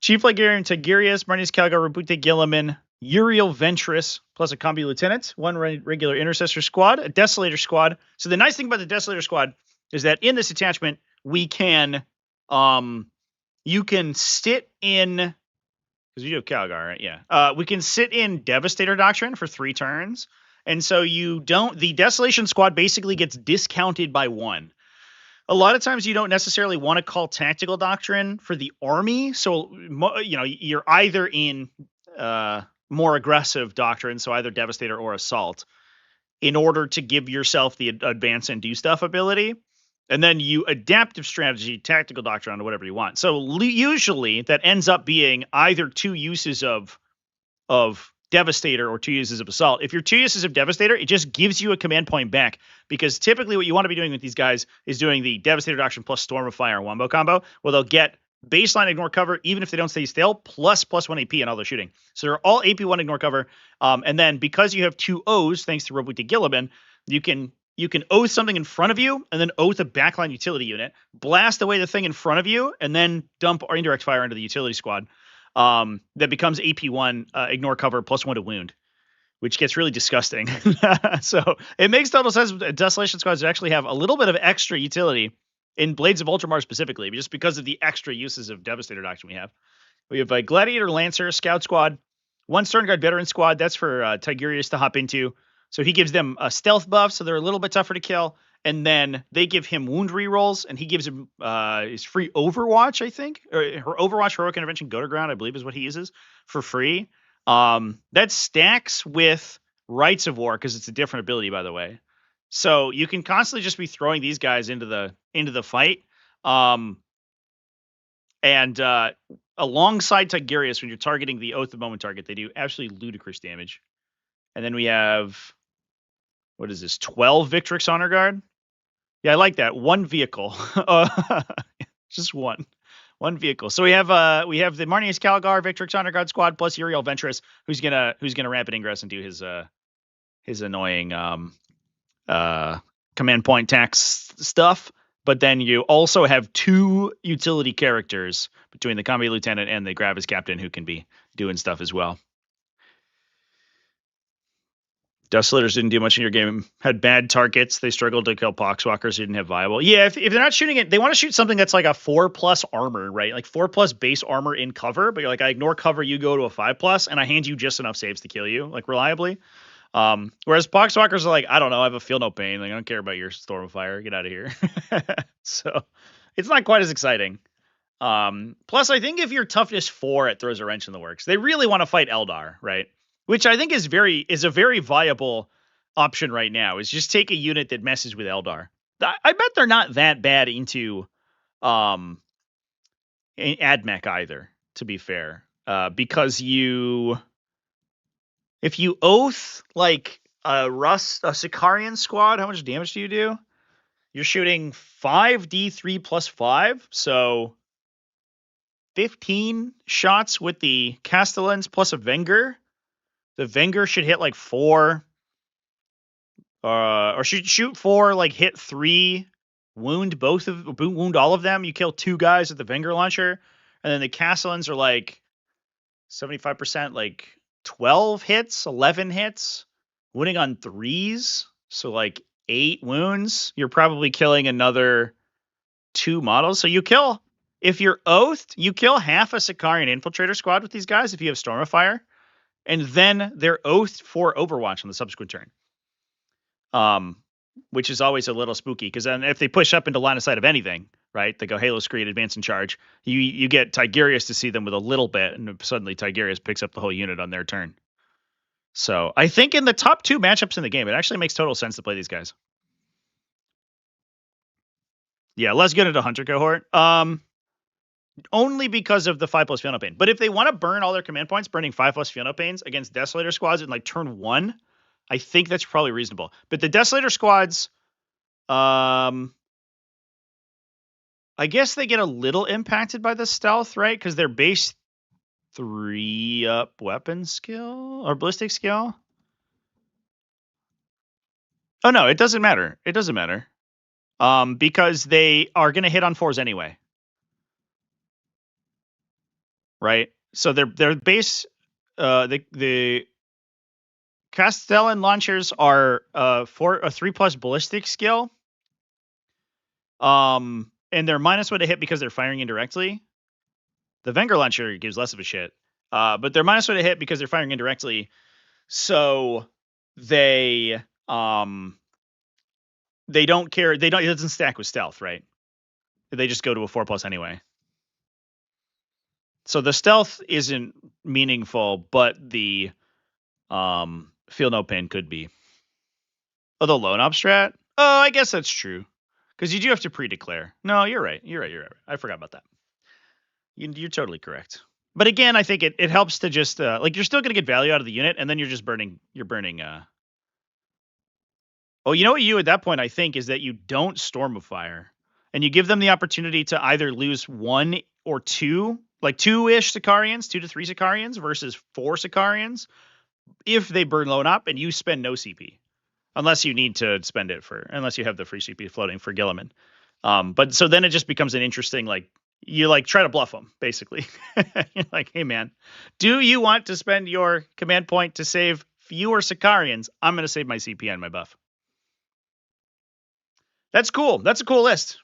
Chief Ligurian Tigurius, Marnius Calgar, Rabute Gilliman, Uriel Ventress, plus a Combi Lieutenant, 1 regular Intercessor squad, a Desolator squad. So the nice thing about the Desolator squad is that in this attachment, we can, you can sit in, because you do have Calgar, right? Yeah. We can sit in Devastator Doctrine for 3 turns. And so the Desolation squad basically gets discounted by 1. A lot of times you don't necessarily want to call Tactical Doctrine for the army. So, you're either in more aggressive Doctrine, so either Devastator or Assault. in order to give yourself the advance and do stuff ability. And then you adaptive strategy, tactical doctrine onto whatever you want. So usually that ends up being either 2 uses of Devastator or 2 uses of Assault. If you're 2 uses of Devastator, it just gives you a command point back, because typically what you want to be doing with these guys is doing the Devastator doctrine plus Storm of Fire wombo combo, where they'll get baseline ignore cover even if they don't stay still, plus +1 AP and all their shooting. So they're all AP1 ignore cover. And then because you have 2 O's, thanks to Robuti Gilliman, you can oath something in front of you and then oath a backline utility unit, blast away the thing in front of you, and then dump our indirect fire into the utility squad. That becomes AP1 ignore cover +1 to wound, which gets really disgusting. So it makes total sense. Desolation squads actually have a little bit of extra utility in Blades of Ultramar specifically, just because of the extra uses of Devastator doctrine we have. We have a Gladiator Lancer Scout squad, 1 Stern Guard Veteran squad. That's for Tigurius to hop into. So he gives them a stealth buff, so they're a little bit tougher to kill. And then they give him wound rerolls, and he gives him his free Overwatch, I think. Or her Overwatch Heroic Intervention Go to Ground, I believe is what he uses for free. That stacks with Rites of War, because it's a different ability, by the way. So you can constantly just be throwing these guys into the fight. And alongside Tigurius, when you're targeting the Oath of Moment target, they do absolutely ludicrous damage. And then we have, what is this, 12 Victrix Honor Guard? Yeah, I like that. 1 vehicle. Just one vehicle. So we have the Marnius Calgar Victrix Honor Guard squad plus Uriel Ventress, who's gonna rapid ingress and do his annoying command point tax stuff. But then you also have 2 utility characters between the Combat Lieutenant and the Gravis Captain who can be doing stuff as well. Desolators didn't do much in your game. Had bad targets. They struggled to kill Poxwalkers who didn't have viable. Yeah, if they're not shooting it, they want to shoot something that's like a 4+ armor, right? Like 4+ base armor in cover, but you're like, I ignore cover, you go to a 5+, and I hand you just enough saves to kill you, like reliably. Whereas Poxwalkers are like, I don't know, I have a feel no pain. Like, I don't care about your Storm of Fire. Get out of here. So it's not quite as exciting. Plus, I think if you're toughness 4, it throws a wrench in the works. They really want to fight Eldar, right? Which I think is a very viable option right now, is just take a unit that messes with Eldar. I bet they're not that bad into AdMech either, to be fair. Because if you oath like a Sicarian squad, how much damage do you do? You're shooting 5d3 plus 5, so 15 shots with the Castellans plus a Venger. The Venger should hit like 4, or should shoot 4, like hit 3, wound all of them. You kill 2 guys with the Venger launcher, and then the Castellans are like 75%, like 12 hits, 11 hits, wounding on 3s, so like 8 wounds. You're probably killing another 2 models. So if you're oathed, you kill half a Sicarian infiltrator squad with these guys if you have Storm of Fire. And then they're oathed for Overwatch on the subsequent turn. Which is always a little spooky, because then if they push up into line of sight of anything, right, they go Halo Screed, advance and charge, you get Tigurius to see them with a little bit, and suddenly Tigurius picks up the whole unit on their turn. So I think in the top 2 matchups in the game, it actually makes total sense to play these guys. Yeah, let's get into Hunter Cohort. Only because of the 5+ Feel No Pain. But if they want to burn all their command points, burning 5+ Feel No Pains against Desolator squads in like turn 1, I think that's probably reasonable. But the Desolator squads, I guess they get a little impacted by the stealth, right? Because they're base 3 up weapon skill or ballistic skill. Oh no, it doesn't matter. It doesn't matter. Because they are going to hit on 4s anyway. Right? So their base, the Castellan launchers are 3+ ballistic skill. And they're -1 to hit because they're firing indirectly. The Venger launcher gives less of a shit. But they're -1 to hit because they're firing indirectly. So they don't care. It doesn't stack with stealth, right? They just go to a 4+ anyway. So the stealth isn't meaningful, but the Feel No Pain could be. Oh, the loan op strat? Oh, I guess that's true. Because you do have to pre-declare. No, you're right. You're right. I forgot about that. You're totally correct. But again, I think it helps to just like you're still going to get value out of the unit, and then you're just burning. You're burning. Oh, you know what you do at that point, I think, is that you don't Storm of Fire, and you give them the opportunity to either lose 1 or 2, like 2-ish Sicarians, 2 to 3 Sicarians versus 4 Sicarians, if they burn loan up and you spend no CP. Unless you need to spend it unless you have the free CP floating for Gilliman. But so then it just becomes an interesting, like, you like try to bluff them, basically. You're like, hey man, do you want to spend your command point to save fewer Sicarians? I'm going to save my CP and my buff. That's cool. That's a cool list.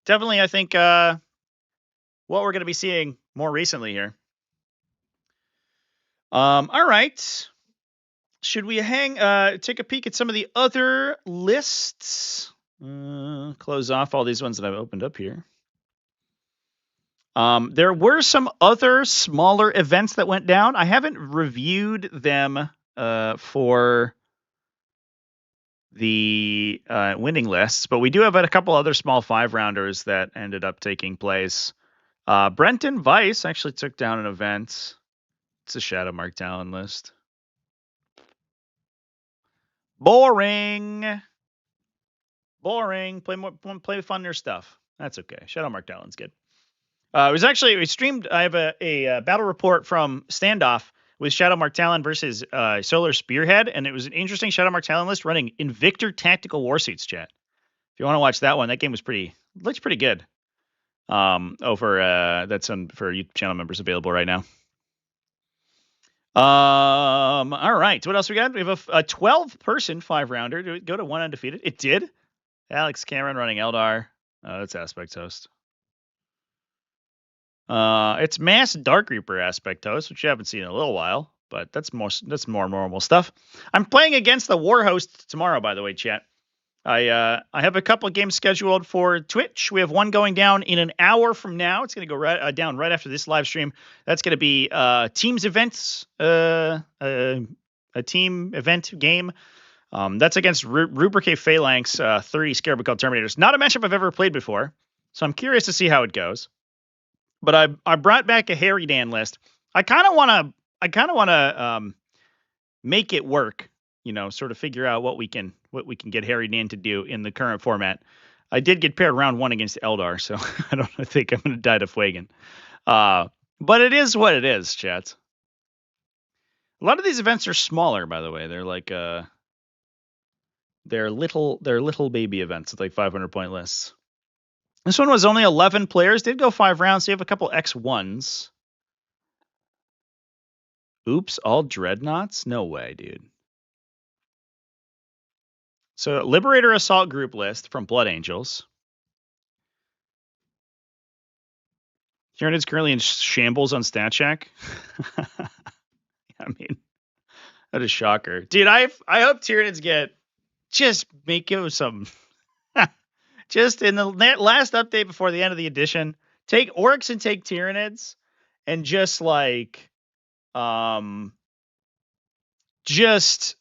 Definitely, I think, what we're going to be seeing more recently here. All right. Should we take a peek at some of the other lists? Close off all these ones that I've opened up here. There were some other smaller events that went down. I haven't reviewed them for the winning lists, but we do have a couple other small 5-rounders that ended up taking place. Brenton Weiss actually took down an event. It's a Shadowmark Talon list. Boring. Play funner stuff. That's okay. Shadowmark Talon's good. We streamed. I have a battle report from Standoff with Shadowmark Talon versus Solar Spearhead, and it was an interesting Shadowmark Talon list running Invictor Tactical Warsuits, chat. If you want to watch that one, that game looks pretty good. That's for YouTube channel members available right now. All right. What else we got? We have a 12-person 5-rounder. Did it go to 1 undefeated? It did. Alex Cameron running Eldar. That's Aspect Host. It's Mass Dark Reaper Aspect Host, which you haven't seen in a little while, but that's more normal stuff. I'm playing against the War Host tomorrow, by the way, chat. I have a couple of games scheduled for Twitch. We have one going down in an hour from now. It's going to go down right after this live stream. That's going to be Teams Events, a team event game. That's against Rubrique Phalanx 30 Scarab called Terminators. Not a matchup I've ever played before, so I'm curious to see how it goes. But I brought back a Harry Dan list. I kind of want to make it work. Sort of figure out what we can get Harry Dan to do in the current format. I did get paired round 1 against Eldar, so I think I'm going to die to Fuegan. But it is what it is, chat. A lot of these events are smaller, by the way. They're like they're little baby events with like 500-point lists. This one was only 11 players. Did go 5 rounds. So you have a couple X1s. Oops, all dreadnoughts? No way, dude. So Liberator Assault Group list from Blood Angels. Tyranids currently in shambles on StatCheck. I mean, that is shocker. Dude, I hope Tyranids make it some... Just in the last update before the end of the edition, take Orcs and take Tyranids and just like, just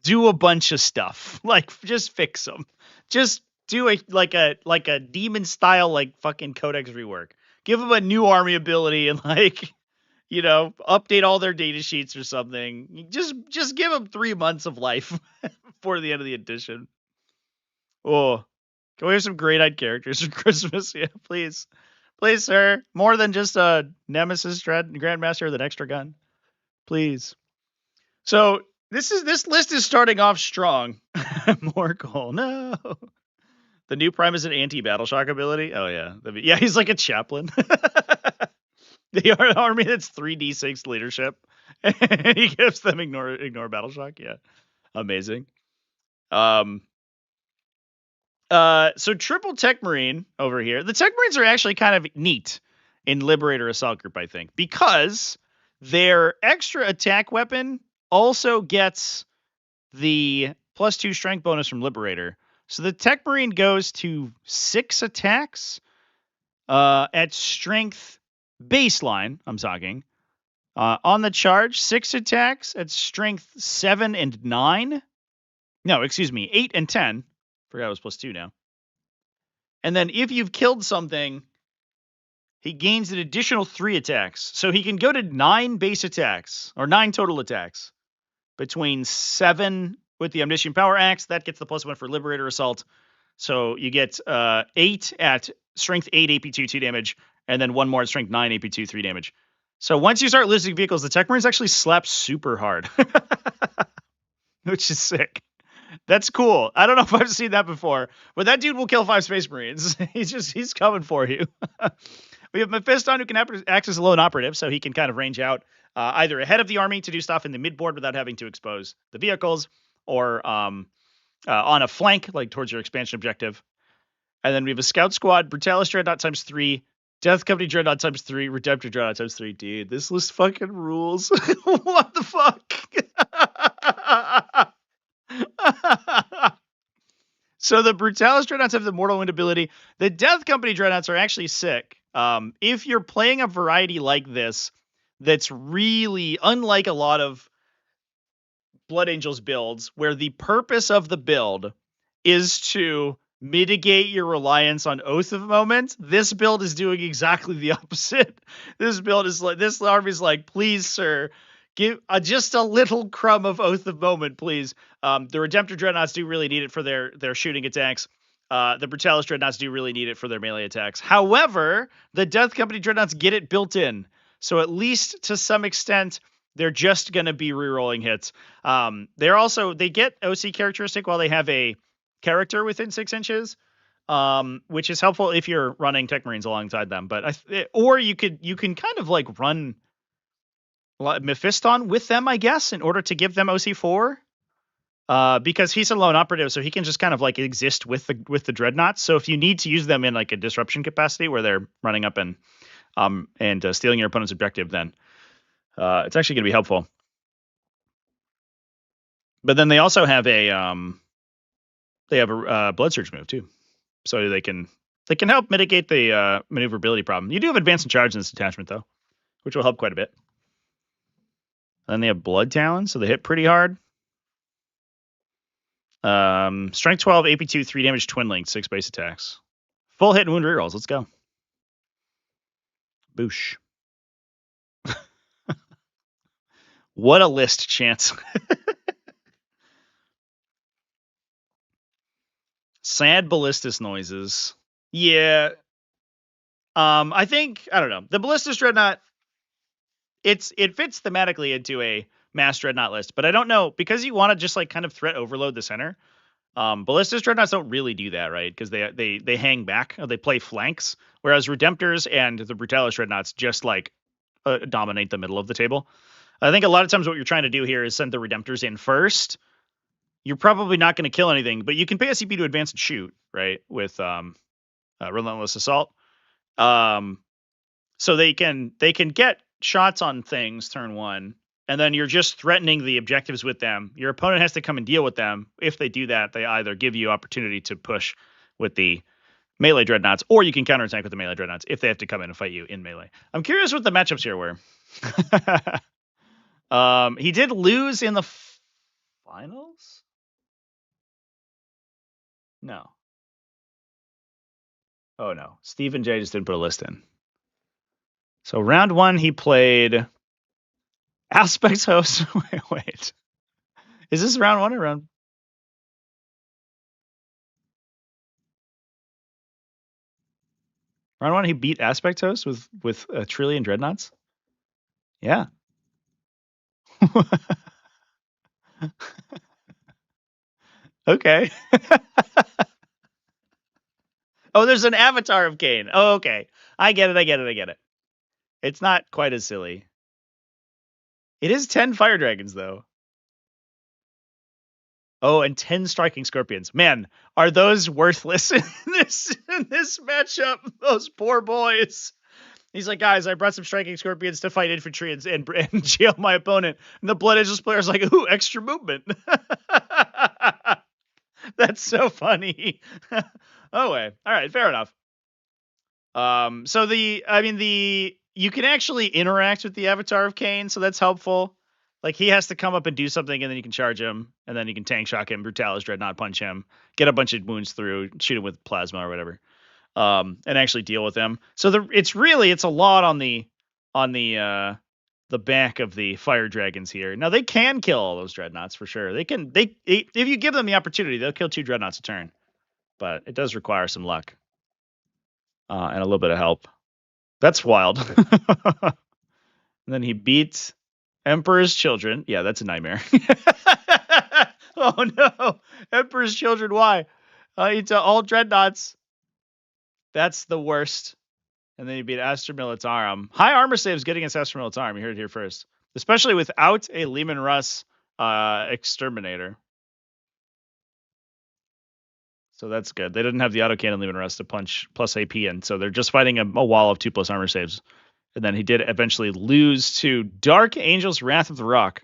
do a bunch of stuff. Like, just fix them. Just do a demon style, like fucking Codex rework. Give them a new army ability and update all their data sheets or something. Just give them 3 months of life before the end of the edition. Oh, can we have some great-eyed characters for Christmas? Yeah, please. Please, sir. More than just a Nemesis Grandmaster with an extra gun. Please. So, this list is starting off strong. More coal. No. The new Prime is an anti-battle shock ability. Oh, yeah. Yeah, he's like a chaplain. The army that's 3d6 leadership. And he gives them ignore battle shock. Yeah. Amazing. So triple Tech Marine over here. The Tech Marines are actually kind of neat in Liberator Assault Group, I think, because their extra attack weapon also gets the +2 strength bonus from Liberator. So the Tech Marine goes to 6 attacks at strength baseline, I'm talking, On the charge, 6 attacks at strength 7 and 9. No, excuse me, 8 and 10. Forgot it was +2 now. And then if you've killed something, he gains an additional 3 attacks. So he can go to 9 base attacks, or 9 total attacks. Between 7 with the Omniscient Power Axe, that gets the +1 for Liberator Assault. So you get 8 at strength 8 AP2, 2 damage, and then 1 more at strength 9 AP2, 3 damage. So once you start losing vehicles, the Tech Marines actually slap super hard. Which is sick. That's cool. I don't know if I've seen that before, but that dude will kill 5 Space Marines. He's coming for you. We have Mephiston, who can act as a lone operative, so he can kind of range out either ahead of the army to do stuff in the midboard without having to expose the vehicles, or on a flank, like towards your expansion objective. And then we have a Scout Squad, Brutalis Dreadnought ×3, Death Company Dreadnought ×3, Redemptor Dreadnought ×3. Dude, this list fucking rules. What the fuck? So the Brutalis Dreadnoughts have the Mortal Wound ability. The Death Company Dreadnoughts are actually sick. If you're playing a variety like this, that's really unlike a lot of Blood Angels builds, where the purpose of the build is to mitigate your reliance on Oath of Moment, this build is doing exactly the opposite. This build is like, this army's like, please, sir, give just a little crumb of Oath of Moment, please. The Redemptor Dreadnoughts do really need it for their shooting attacks. The Brutalis Dreadnoughts do really need it for their melee attacks. However, the Death Company Dreadnoughts get it built in. So at least to some extent, they're just going to be rerolling hits. They get OC characteristic while they have a character within 6 inches, which is helpful if you're running Tech Marines alongside them. But or you can kind of like run Mephiston with them, I guess, in order to give them OC4. Because he's a lone operative, so he can just kind of like exist with the dreadnoughts. So if you need to use them in like a disruption capacity where they're running up and stealing your opponent's objective, then it's actually going to be helpful. But then they also have a blood surge move too, so they can help mitigate the maneuverability problem. You do have advance and charge in this attachment though, which will help quite a bit. And then they have blood talon, so they hit pretty hard. Strength 12, AP2, 3 damage, twin link, 6 base attacks. Full hit and wound rerolls. Let's go. Boosh. What a list, Chance. Sad ballistus noises. Yeah. I think, I don't know. The ballistus dreadnought, it fits thematically into a mass dreadnought list, but I don't know, because you want to just like kind of threat overload the center. Ballistus dreadnoughts don't really do that, right? Because they hang back, or they play flanks, whereas Redemptors and the Brutalis dreadnoughts just like dominate the middle of the table. I think a lot of times what you're trying to do here is send the Redemptors in first. You're probably not going to kill anything, but you can pay a CP to advance and shoot, right? With Relentless Assault. So they can get shots on things turn 1, and then you're just threatening the objectives with them. Your opponent has to come and deal with them. If they do that, they either give you opportunity to push with the melee dreadnoughts, or you can counterattack with the melee dreadnoughts if they have to come in and fight you in melee. I'm curious what the matchups here were. He did lose in the finals? No. Oh, no. Stephen J just didn't put a list in. So round 1, he played Aspect Host. Wait. Is this round 1 or round? Round 1, he beat Aspect Host with a trillion dreadnoughts? Yeah. Okay. Oh, there's an avatar of Kane. Oh, okay. I get it. It's not quite as silly. It is 10 fire dragons, though. Oh, and 10 striking scorpions. Man, are those worthless in this matchup? Those poor boys. He's like, guys, I brought some striking scorpions to fight infantry and jail my opponent. And the Blood Angels player's like, ooh, extra movement. That's so funny. Oh, wait. All right, fair enough. So the you can actually interact with the Avatar of Khaine, so that's helpful. Like, he has to come up and do something, and then you can charge him, and then you can tank shock him, Brutalis, Dreadnought, punch him, get a bunch of wounds through, shoot him with plasma or whatever, and actually deal with them. So it's a lot on the back of the fire dragons here. Now, they can kill all those dreadnoughts for sure. If you give them the opportunity, they'll kill 2 dreadnoughts a turn, but it does require some luck and a little bit of help. That's wild. And then he beats Emperor's Children. Yeah, that's a nightmare. Oh no, Emperor's Children. Why? It's all dreadnoughts. That's the worst. And then you beat Astra Militarum. High armor saves good against Astra Militarum. You heard it here first. Especially without a Leman Russ Exterminator. So that's good. They didn't have the autocannon Leman Russ to punch plus AP in, so they're just fighting a wall of 2+ armor saves. And then he did eventually lose to Dark Angel's Wrath of the Rock.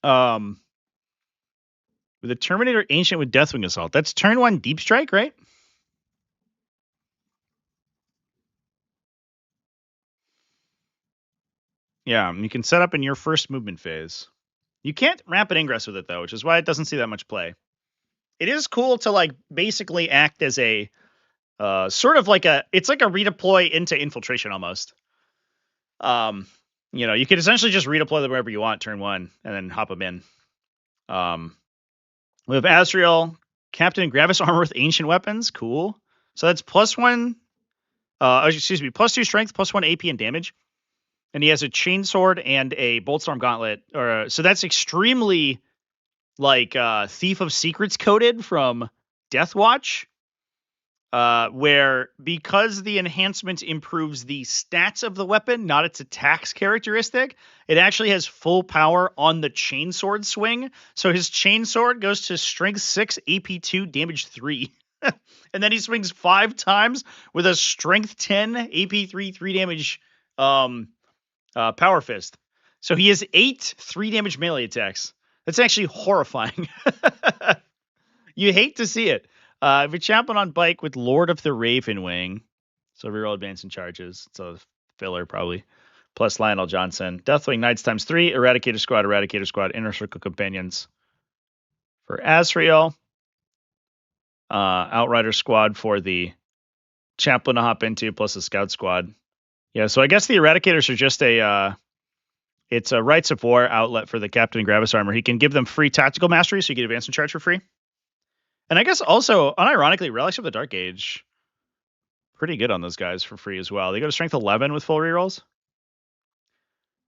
With a Terminator Ancient with Deathwing Assault. That's turn 1 Deep Strike, right? Yeah, you can set up in your first movement phase. You can't rapid ingress with it, though, which is why it doesn't see that much play. It is cool to, like, basically act as a sort of like it's like a redeploy into infiltration almost. You know, you could essentially just redeploy them wherever you want turn 1 and then hop them in. We have Azrael, Captain Gravis armor with ancient weapons. Cool. So that's +1, +2 strength, +1 AP and damage. And he has a chainsword and a Boltstorm gauntlet. So that's extremely like Thief of Secrets coded from Deathwatch. Where because the enhancement improves the stats of the weapon, not its attacks characteristic, it actually has full power on the chainsword swing. So his chainsword goes to strength 6, AP 2, damage 3. And then he swings 5 times with a strength 10, AP 3, 3 damage power fist. So he has 8 3 damage melee attacks. That's actually horrifying. You hate to see it. If you're champing on bike with Lord of the Raven Wing, so reroll advancing charges. It's a filler probably. Plus Lionel Johnson. Deathwing Knights ×3. Eradicator Squad. Inner Circle Companions. For Azrael. Outrider Squad for the Chaplain to hop into, plus a Scout Squad. Yeah, so I guess the Eradicators are just it's a Rights of War outlet for the Captain Gravis armor. He can give them free tactical mastery, so you get advancing charge for free. And I guess also, unironically, Relics of the Dark Age, pretty good on those guys for free as well. They go to strength 11 with full rerolls.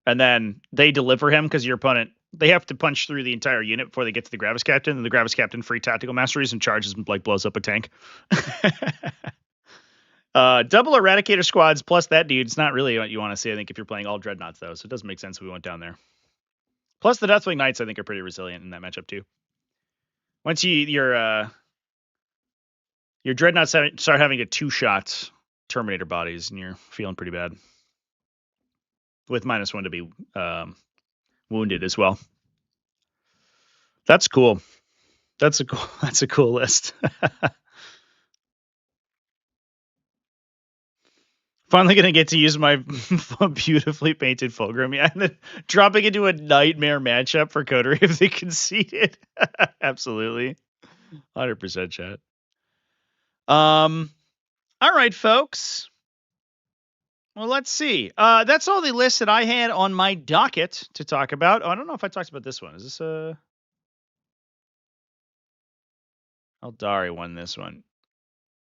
And then they deliver him because your opponent, they have to punch through the entire unit before they get to the Gravis Captain. And the Gravis Captain free tactical masteries and charges like blows up a tank. Double Eradicator squads plus that dude. It's not really what you want to see, I think, if you're playing all Dreadnoughts, though. So it doesn't make sense if we went down there. Plus the Deathwing Knights, I think, are pretty resilient in that matchup, too. Once your Dreadnoughts start having a 2-shot Terminator bodies, and you're feeling pretty bad. With -1 to be wounded as well. That's cool. That's a cool list. Finally gonna get to use my beautifully painted Fulgrim. Yeah, and then dropping into a nightmare matchup for Coterie if they conceded. Absolutely. 100% chat. All right, folks. Well, let's see. That's all the lists that I had on my docket to talk about. Oh, I don't know if I talked about this one. Is this Aeldari won this one.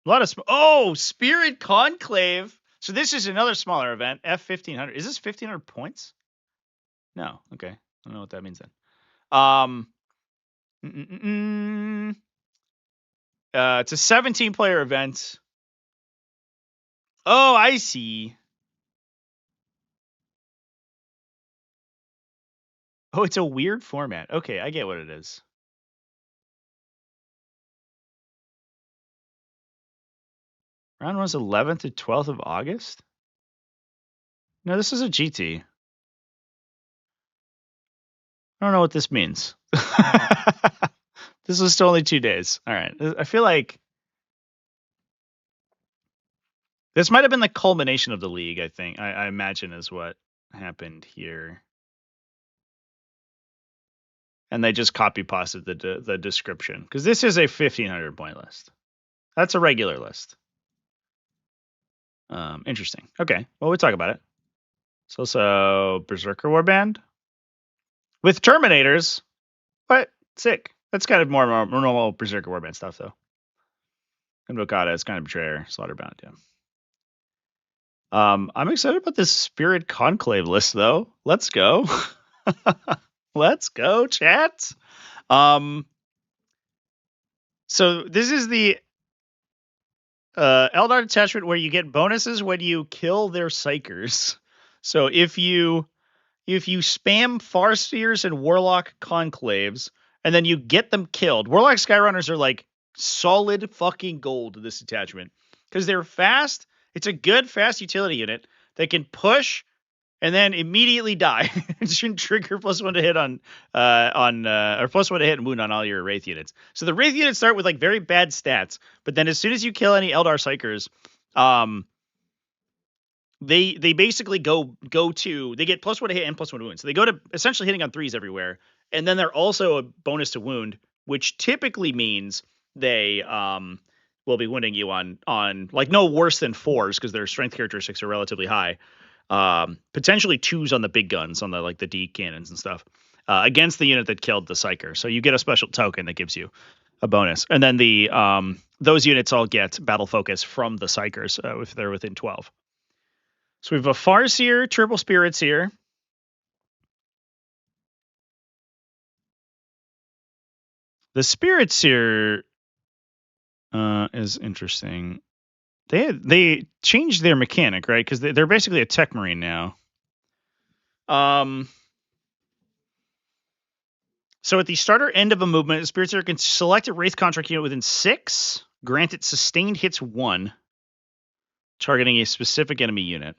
A lot of Spirit Conclave. So this is another smaller event. F1500. Is this 1500 points? No. Okay. I don't know what that means then. It's a 17-player event. Oh, I see. Oh, it's a weird format. Okay, I get what it is. Round 1's 11th to 12th of August? No, this is a GT. I don't know what this means. This was still only 2 days. All right. I feel like This might have been the culmination of the league, I think. I imagine is what happened here. And they just copy pasted the description because this is a 1,500 point list. That's a regular list. Interesting. Okay, well, we'll talk about it. It's also Berserker Warband with Terminators. What? Sick. That's kind of more normal Berserker Warband stuff, though. Invocata is kind of Betrayer, Slaughterbound, yeah. I'm excited about this Spirit Conclave list, though. Let's go. Let's go, chat. So this is the Eldar detachment where you get bonuses when you kill their psychers. So if you spam Farseers and Warlock Conclaves, and then you get them killed, Warlock Skyrunners are like solid fucking gold to this detachment because they're fast. It's a good fast utility unit. They can push and then immediately die. It shouldn't trigger +1 to hit on or +1 to hit and wound on all your Wraith units. So the Wraith units start with like very bad stats, but then as soon as you kill any Eldar Psychers, they basically go to, they get +1 to hit and +1 to wound. So they go to essentially hitting on 3s everywhere, and then they're also a bonus to wound, which typically means they will be wounding you on like no worse than 4s because their strength characteristics are relatively high. Potentially 2s on the big guns, on the like the D cannons and stuff, against the unit that killed the Psyker. So you get a special token that gives you a bonus, and then the those units all get battle focus from the Psykers if they're within 12. So we have a Farseer, Triple Spirits here. The Spirits here is interesting. They changed their mechanic, right? Because they're basically a Tech Marine now. So at the starter end of a movement, the Spirit Seer can select a Wraith Contract unit within 6, grant it sustained hits 1, targeting a specific enemy unit.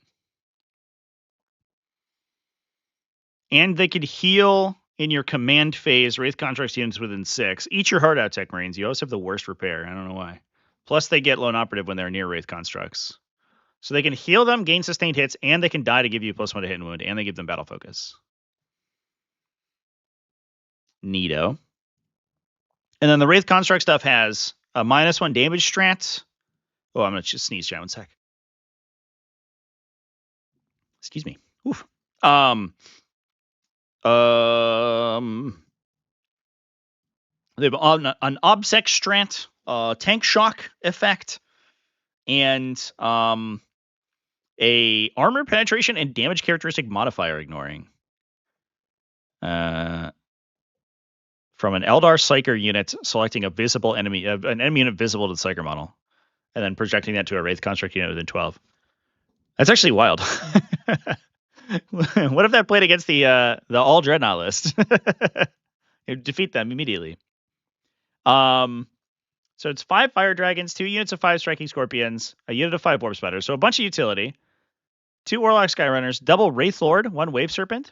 And they could heal in your command phase Wraith Contracts units within 6. Eat your heart out, Tech Marines. You always have the worst repair. I don't know why. Plus, they get Lone Operative when they're near Wraith Constructs. So they can heal them, gain sustained hits, and they can die to give you +1 to hit and wound, and they give them battle focus. Neato. And then the Wraith Construct stuff has a -1 damage strat. Oh, I'm going to just sneeze, chat, 1 sec. Excuse me. Oof. They have an Obsec strat, tank shock effect, and a armor penetration and damage characteristic modifier ignoring. From an Eldar Psyker unit, selecting a visible enemy, an enemy unit visible to the Psyker model, and then projecting that to a Wraith Construct unit within 12. That's actually wild. What if that played against the all Dreadnought list? It'd defeat them immediately. So it's 5 Fire Dragons, 2 units of 5 Striking Scorpions, a unit of 5 Warp Spiders, so a bunch of utility. 2 Warlock Skyrunners, double Wraith Lord, 1 Wave Serpent,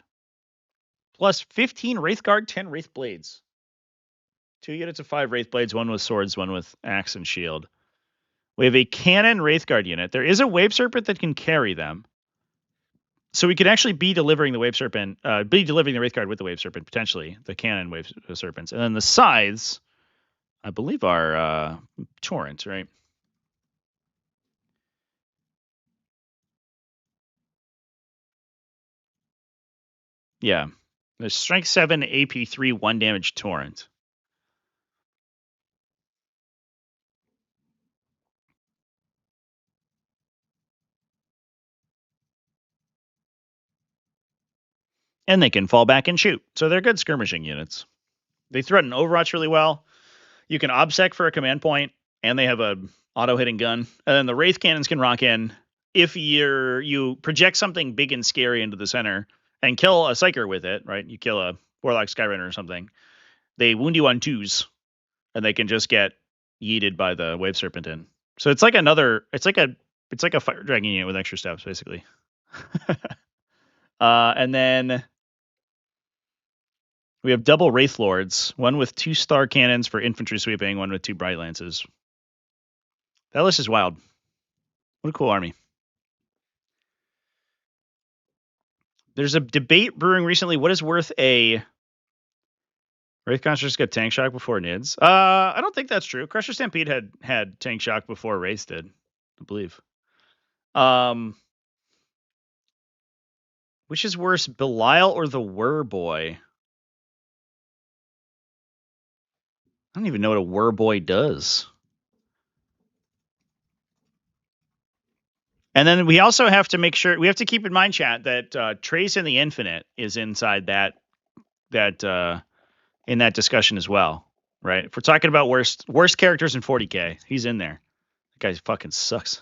plus 15 Wraith Guard, 10 Wraith Blades. 2 units of 5 Wraith Blades, 1 with swords, 1 with axe and shield. We have a Cannon Wraith Guard unit. There is a Wave Serpent that can carry them. So we could actually be delivering the Wave Serpent, be delivering the Wraith Guard with the Wave Serpent, potentially, the Cannon Wave Serpents. And then the Scythes, I believe, are Torrent, right? Yeah. There's Strength 7, AP 3, 1 damage Torrent. And they can fall back and shoot. So they're good skirmishing units. They threaten Overwatch really well. You can Obsec for a command point, and they have a auto-hitting gun. And then the Wraith Cannons can rock in. If you project something big and scary into the center and kill a Psyker with it, right? You kill a Warlock Skyrunner or something. They wound you on 2s, and they can just get yeeted by the Wave Serpent in. So it's like it's like a Fire Dragon unit with extra steps, basically. And then we have double Wraith Lords, 1 with 2 Star Cannons for infantry sweeping, 1 with 2 Bright Lances. That list is wild. What a cool army. There's a debate brewing recently. What is worth a Wraith Constructs got Tank Shock before Nids? I don't think that's true. Crusher Stampede had Tank Shock before Wraiths did, I believe. Which is worse, Belial or the Werboy? I don't even know what a Werboy does. And then we also have to make sure, we have to keep in mind, chat, that Trace in the Infinite is inside that in that discussion as well, right? If we're talking about worst characters in 40k, he's in there. That guy fucking sucks.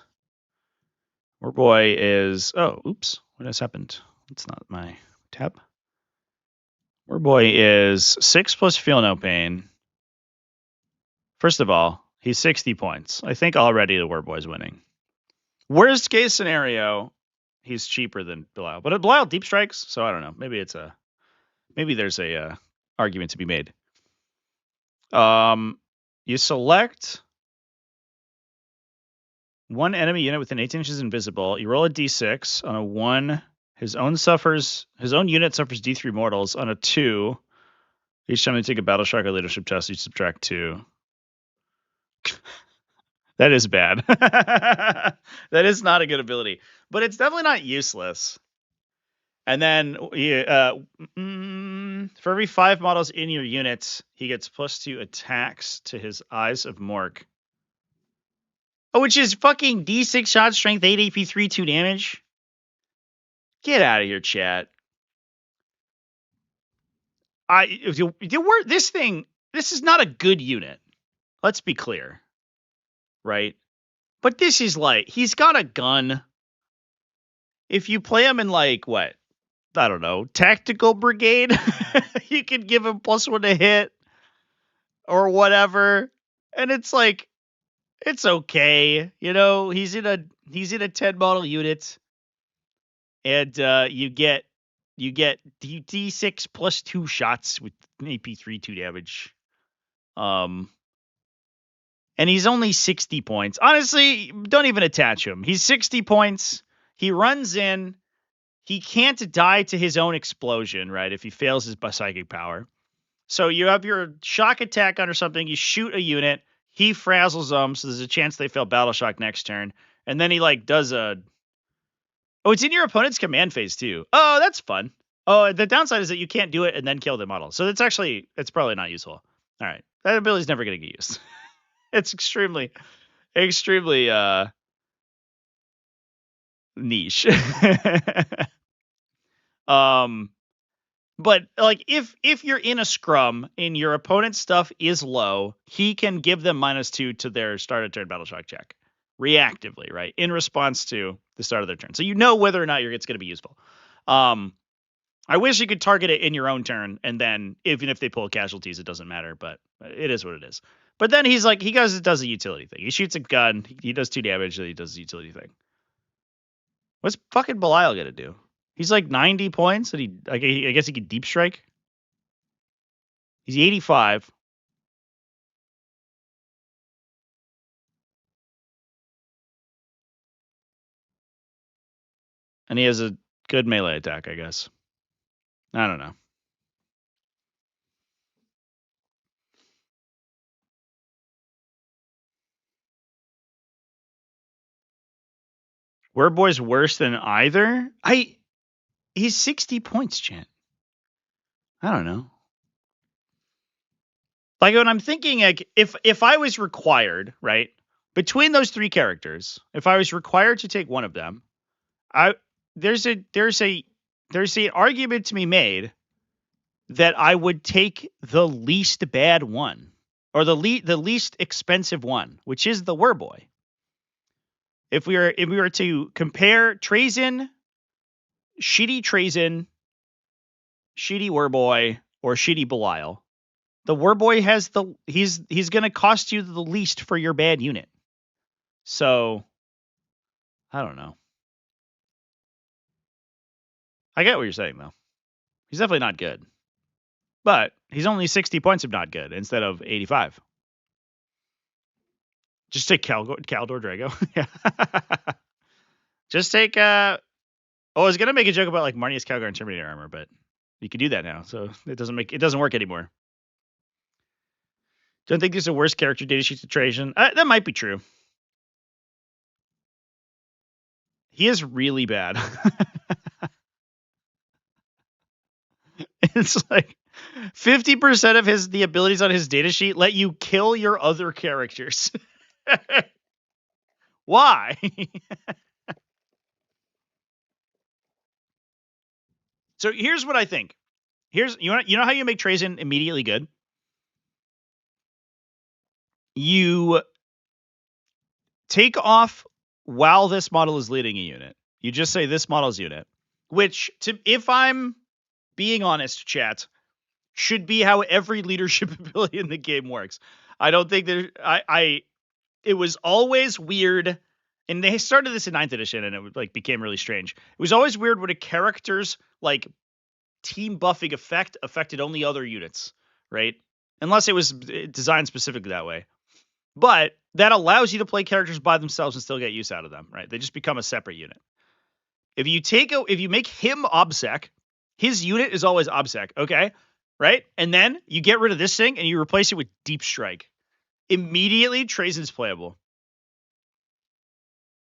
Werboy is, oh, oops, what has happened? It's not my tab. Werboy is 6 plus Feel No Pain. First of all, he's 60 points. I think already the Werboy's winning. Worst case scenario, he's cheaper than Belial. But Belial deep strikes, so I don't know. Maybe there's a argument to be made. You select one enemy unit within 18 inches invisible. You roll a d6 on a 1. His own unit suffers d3 mortals. On a 2, each time they take a battle shock or leadership test, you subtract 2. That is bad. That is not a good ability, but it's definitely not useless. And then for every 5 models in your unit, he gets +2 attacks to his Eyes of Mork. Oh, which is fucking D6 shot, strength 8, AP 3, 2 damage. Get out of here, chat. This is not a good unit. Let's be clear. Right? But this is like, he's got a gun. If you play him in like, what? I don't know, Tactical Brigade, you could give him +1 to hit or whatever. And it's like, it's okay. You know, he's in a 10 model unit. And you get D6 +2 shots with AP 3, 2 damage. And he's only 60 points. Honestly, don't even attach him. He's 60 points. He runs in. He can't die to his own explosion, right? If he fails his psychic power. So you have your shock attack under something. You shoot a unit. He frazzles them. So there's a chance they fail battle shock next turn. And then he like does a... Oh, it's in your opponent's command phase too. Oh, that's fun. Oh, the downside is that you can't do it and then kill the model. So it's probably not useful. All right. That ability's never going to get used. It's extremely niche. But like if you're in a scrum and your opponent's stuff is low, he can give them -2 to their start of turn battle shock check reactively, right? In response to the start of their turn. So you know whether or not it's going to be useful. I wish you could target it in your own turn, and then even if they pull casualties, it doesn't matter, but it is what it is. But then he does a utility thing. He shoots a gun, he does 2 damage, and he does a utility thing. What's fucking Belial gonna do? He's like 90 points, and I guess he could deep strike. He's 85. And he has a good melee attack, I guess. I don't know. Werboy's worse than either? He's 60 points, chat. I don't know. Like when I'm thinking, like if I was required, right, between those 3 characters, if I was required to take one of them, there's an argument to be made that I would take the least bad one, or the least expensive one, which is the Werboy. If we were to compare Trazyn, shitty Werboy, or shitty Belial, the Werboy has he's going to cost you the least for your bad unit. So I don't know. I get what you're saying though. He's definitely not good. But he's only 60 points of not good instead of 85. Just take Kaldor Drago. Yeah. Just take I was gonna make a joke about like Marnia's Calgar and Terminator armor, but you can do that now, so it doesn't work anymore. Don't think there's a worse character datasheet situation. That might be true. He is really bad. It's like 50% of the abilities on his datasheet let you kill your other characters. Why? So here's what I think. You know how you make Trazen immediately good? You take off while this model is leading a unit. You just say this model's unit, which if I'm being honest, chat, should be how every leadership ability in the game works. I don't think it was always weird, and they started this in 9th edition, and it like became really strange. It was always weird when a character's like team buffing effect affected only other units, right? Unless it was designed specifically that way. But that allows you to play characters by themselves and still get use out of them, right? They just become a separate unit. If you make him OBSEC, his unit is always OBSEC, okay? Right? And then you get rid of this thing and you replace it with Deep Strike. Immediately, Trazen's playable.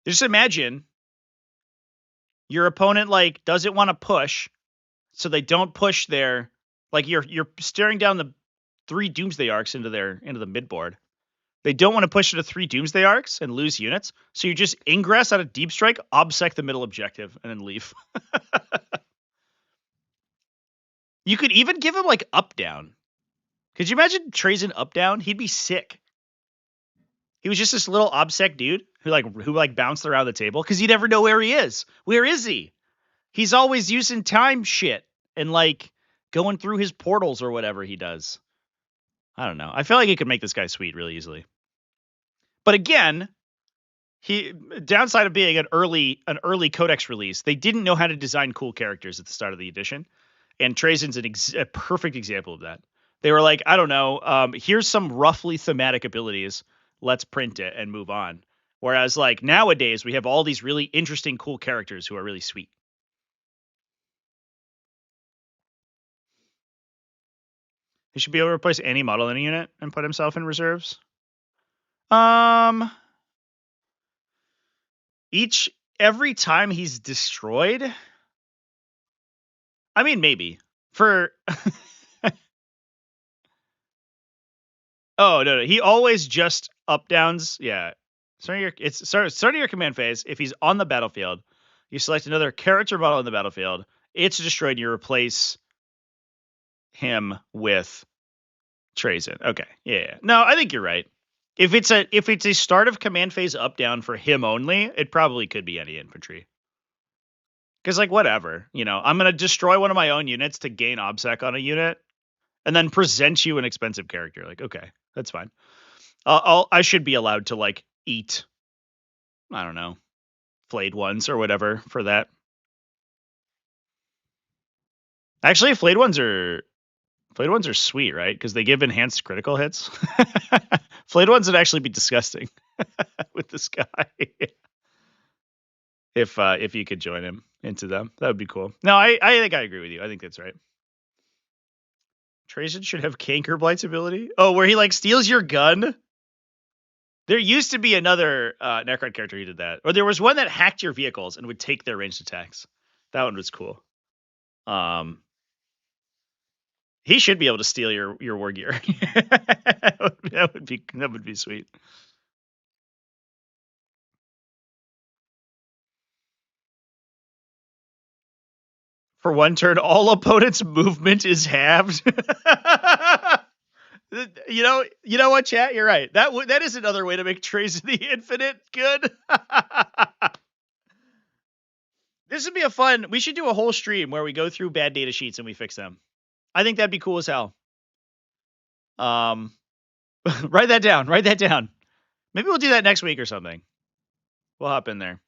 Just imagine your opponent like doesn't want to push, so they don't push their like you're staring down the 3 Doomsday Arcs into the midboard. They don't want to push into 3 Doomsday Arcs and lose units, so you just ingress out of Deep Strike, OBSEC the middle objective, and then leave. You could even give him like up down. Could you imagine Trazen up down? He'd be sick. He was just this little OBSEC dude who bounced around the table because you never know where he is. Where is he? He's always using time shit and like going through his portals or whatever he does. I don't know. I feel like he could make this guy sweet really easily. But again, downside of being an early codex release, they didn't know how to design cool characters at the start of the edition, and Trazen's a perfect example of that. They were like, I don't know, here's some roughly thematic abilities, let's print it and move on. Whereas like nowadays we have all these really interesting, cool characters who are really sweet. He should be able to replace any model in a unit and put himself in reserves. Every time he's destroyed. I mean, maybe for. Oh no! He always just up downs. Yeah, starting your command phase. If he's on the battlefield, you select another character model in the battlefield. It's destroyed. And you replace him with Trazen. Okay, yeah. No, I think you're right. If it's a start of command phase up down for him only, it probably could be any infantry. Because like whatever, I'm gonna destroy one of my own units to gain OBSEC on a unit, and then present you an expensive character. Like, okay, that's fine. I should be allowed to like eat, I don't know, flayed ones or whatever for that. Actually, flayed ones are sweet, right? Because they give enhanced critical hits. Flayed ones would actually be disgusting with this guy. If you could join him into them, that would be cool. No, I think I agree with you. I think that's right. Trazen should have Canker Blight's ability. Oh, where he like steals your gun. There used to be another Necron character who did that, or there was one that hacked your vehicles and would take their ranged attacks. That one was cool. He should be able to steal your war gear. that would be sweet. For one turn, all opponents' movement is halved. You know what, chat? You're right. That is another way to make Trazen the Infinite good. This would be a fun. We should do a whole stream where we go through bad data sheets and we fix them. I think that'd be cool as hell. Write that down. Write that down. Maybe we'll do that next week or something. We'll hop in there.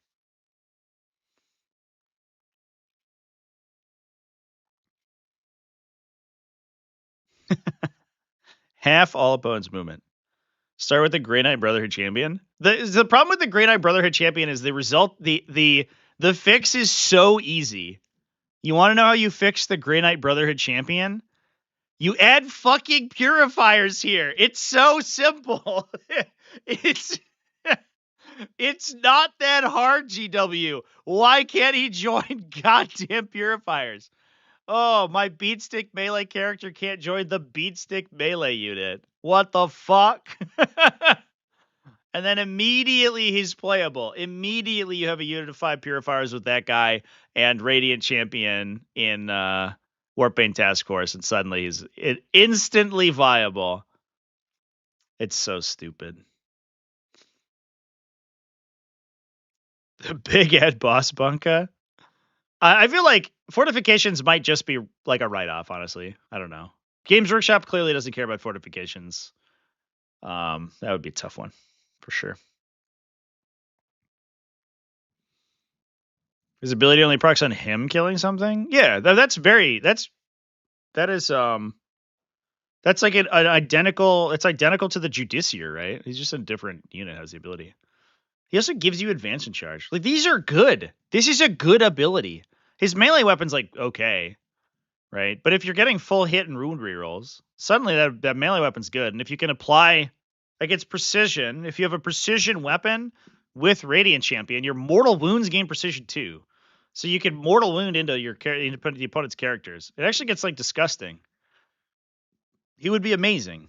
Half all opponents' movement. Start with the Grey Knight Brotherhood champion. The problem with the Grey Knight Brotherhood champion is the result. The The fix is so easy. You want to know how you fix the Grey Knight Brotherhood champion? You add fucking purifiers here. It's so simple. it's it's not that hard, GW. Why can't he join goddamn purifiers? Oh, my beatstick melee character can't join the beatstick melee unit. What the fuck? And then immediately he's playable. Immediately you have a unit of 5 purifiers with that guy and Radiant Champion in Warpaint Task Force, and suddenly he's instantly viable. It's so stupid. The Big Ed Boss Bunka. I feel like fortifications might just be like a write-off, honestly. I don't know. Games Workshop clearly doesn't care about fortifications. That would be a tough one, for sure. His ability only procs on him killing something? Yeah, that's like an identical, it's identical to the Judiciar, right? He's just a different unit, has the ability. He also gives you advance and charge. Like, these are good. This is a good ability. His melee weapon's like, okay, right? But if you're getting full hit and wound rerolls, suddenly that melee weapon's good. And if you can apply, like, it's precision. If you have a precision weapon with Radiant Champion, your mortal wounds gain precision too. So you can mortal wound into the opponent's characters. It actually gets, like, disgusting. He would be amazing.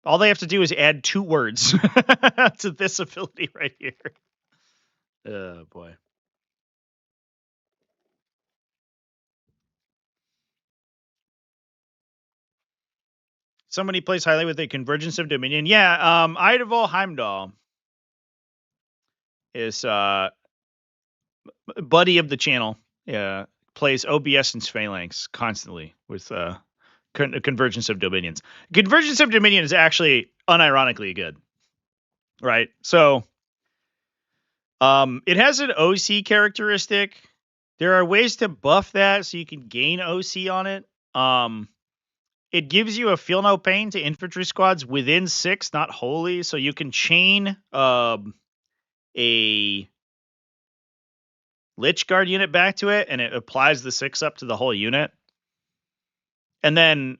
All they have to do is add 2 words to this ability right here. Oh, boy. Somebody plays highly with a Convergence of Dominion. Yeah, Eidevall Heimdall is buddy of the channel. Yeah, plays OBS and Phalanx constantly with Convergence of Dominions. Convergence of Dominion is actually unironically good, right? So it has an OC characteristic. There are ways to buff that so you can gain OC on it. It gives you a feel no pain to infantry squads within 6, not wholly. So you can chain a Lich Guard unit back to it, and it applies the 6 up to the whole unit. And then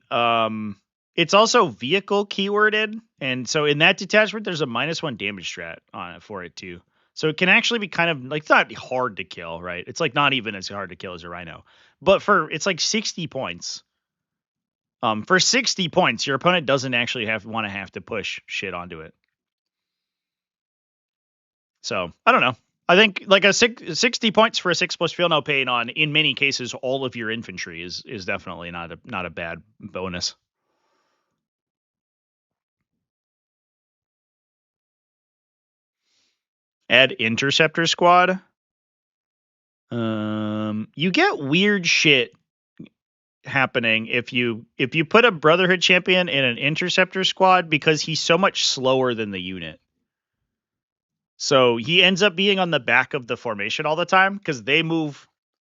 it's also vehicle keyworded. And so in that detachment, there's a -1 damage strat on it for it too. So it can actually be kind of like, it's not hard to kill, right? It's like not even as hard to kill as a Rhino. But it's like 60 points. For 60 points, your opponent doesn't actually want to push shit onto it. So I don't know. I think like 60 points for a 6+ feel no pain on, in many cases, all of your infantry is definitely not a bad bonus. Add Interceptor Squad. You get weird shit happening if you put a Brotherhood champion in an Interceptor Squad, because he's so much slower than the unit. So he ends up being on the back of the formation all the time because they move.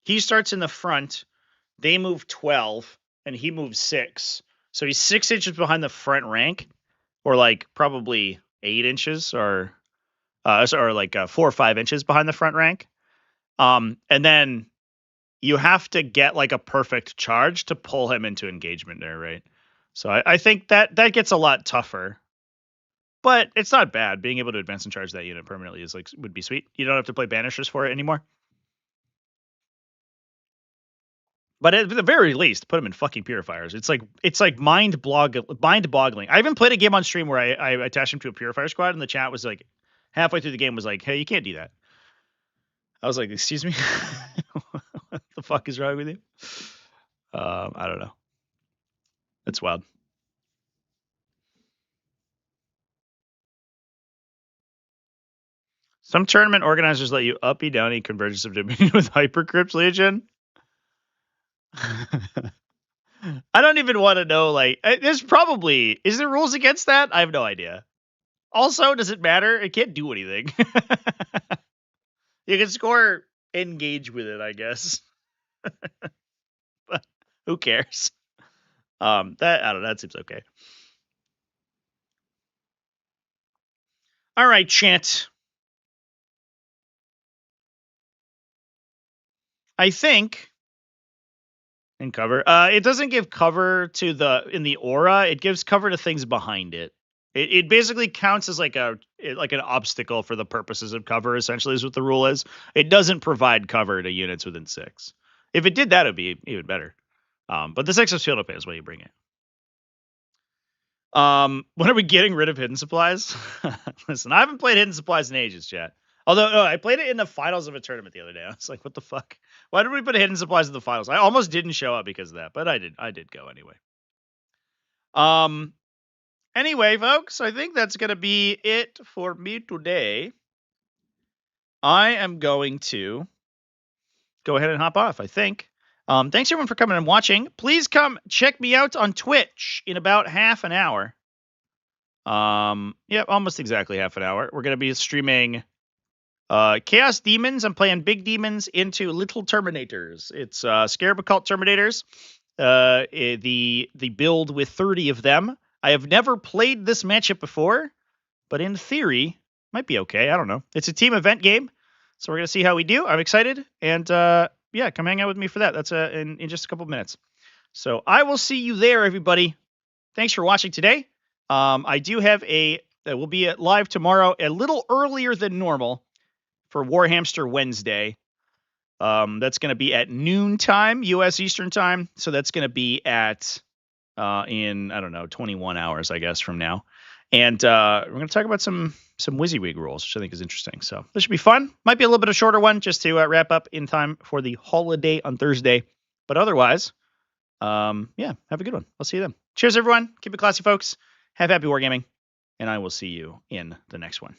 He starts in the front, they move 12, and he moves 6. So he's 6 inches behind the front rank, or like probably 8 inches, or like 4 or 5 inches behind the front rank. And then you have to get like a perfect charge to pull him into engagement there, right? So I think that gets a lot tougher. But it's not bad. Being able to advance and charge that unit permanently would be sweet. You don't have to play banishers for it anymore. But at the very least, put them in fucking purifiers. It's like mind boggling. I even played a game on stream where I attached him to a purifier squad, and the chat was like, halfway through the game was like, "Hey, you can't do that." I was like, "Excuse me, what the fuck is wrong with you?" I don't know. It's wild. Some tournament organizers let you uppy downy Convergence of Dominion with Hypercrypt Legion. I don't even want to know, like, is there rules against that? I have no idea. Also, does it matter? It can't do anything. You can score engage with it, I guess. But who cares? I don't know, that seems okay. All right, chat. I think in cover. It doesn't give cover to in the aura. It gives cover to things behind it. It basically counts as like an obstacle for the purposes of cover. Essentially, is what the rule is. It doesn't provide cover to units within 6. If it did that, it'd be even better. But the 6 is field up is why you bring it. When are we getting rid of hidden supplies? Listen, I haven't played hidden supplies in ages, chat. Although, no, I played it in the finals of a tournament the other day. I was like, what the fuck? Why did we put hidden supplies in the finals? I almost didn't show up because of that, but I did go anyway. Anyway, folks, I think that's going to be it for me today. I am going to go ahead and hop off, I think. Thanks everyone for coming and watching. Please come check me out on Twitch in about half an hour. Yeah, almost exactly half an hour. We're going to be streaming Chaos Demons. I'm playing big demons into little Terminators. It's Scarab Occult Terminators. The build with 30 of them. I have never played this matchup before, but in theory, might be okay. I don't know. It's a team event game, so we're going to see how we do. I'm excited, and yeah, come hang out with me for that. That's in just a couple of minutes. So I will see you there, everybody. Thanks for watching today. I do have we'll be live tomorrow a little earlier than normal for Warhamster Wednesday. That's going to be at noon time, U.S. Eastern time. So that's going to be at in, I don't know, 21 hours, I guess, from now. And we're going to talk about some WYSIWYG rules, which I think is interesting. So this should be fun. Might be a little bit of a shorter one just to wrap up in time for the holiday on Thursday. But otherwise, yeah, have a good one. I'll see you then. Cheers, everyone. Keep it classy, folks. Have happy wargaming. And I will see you in the next one.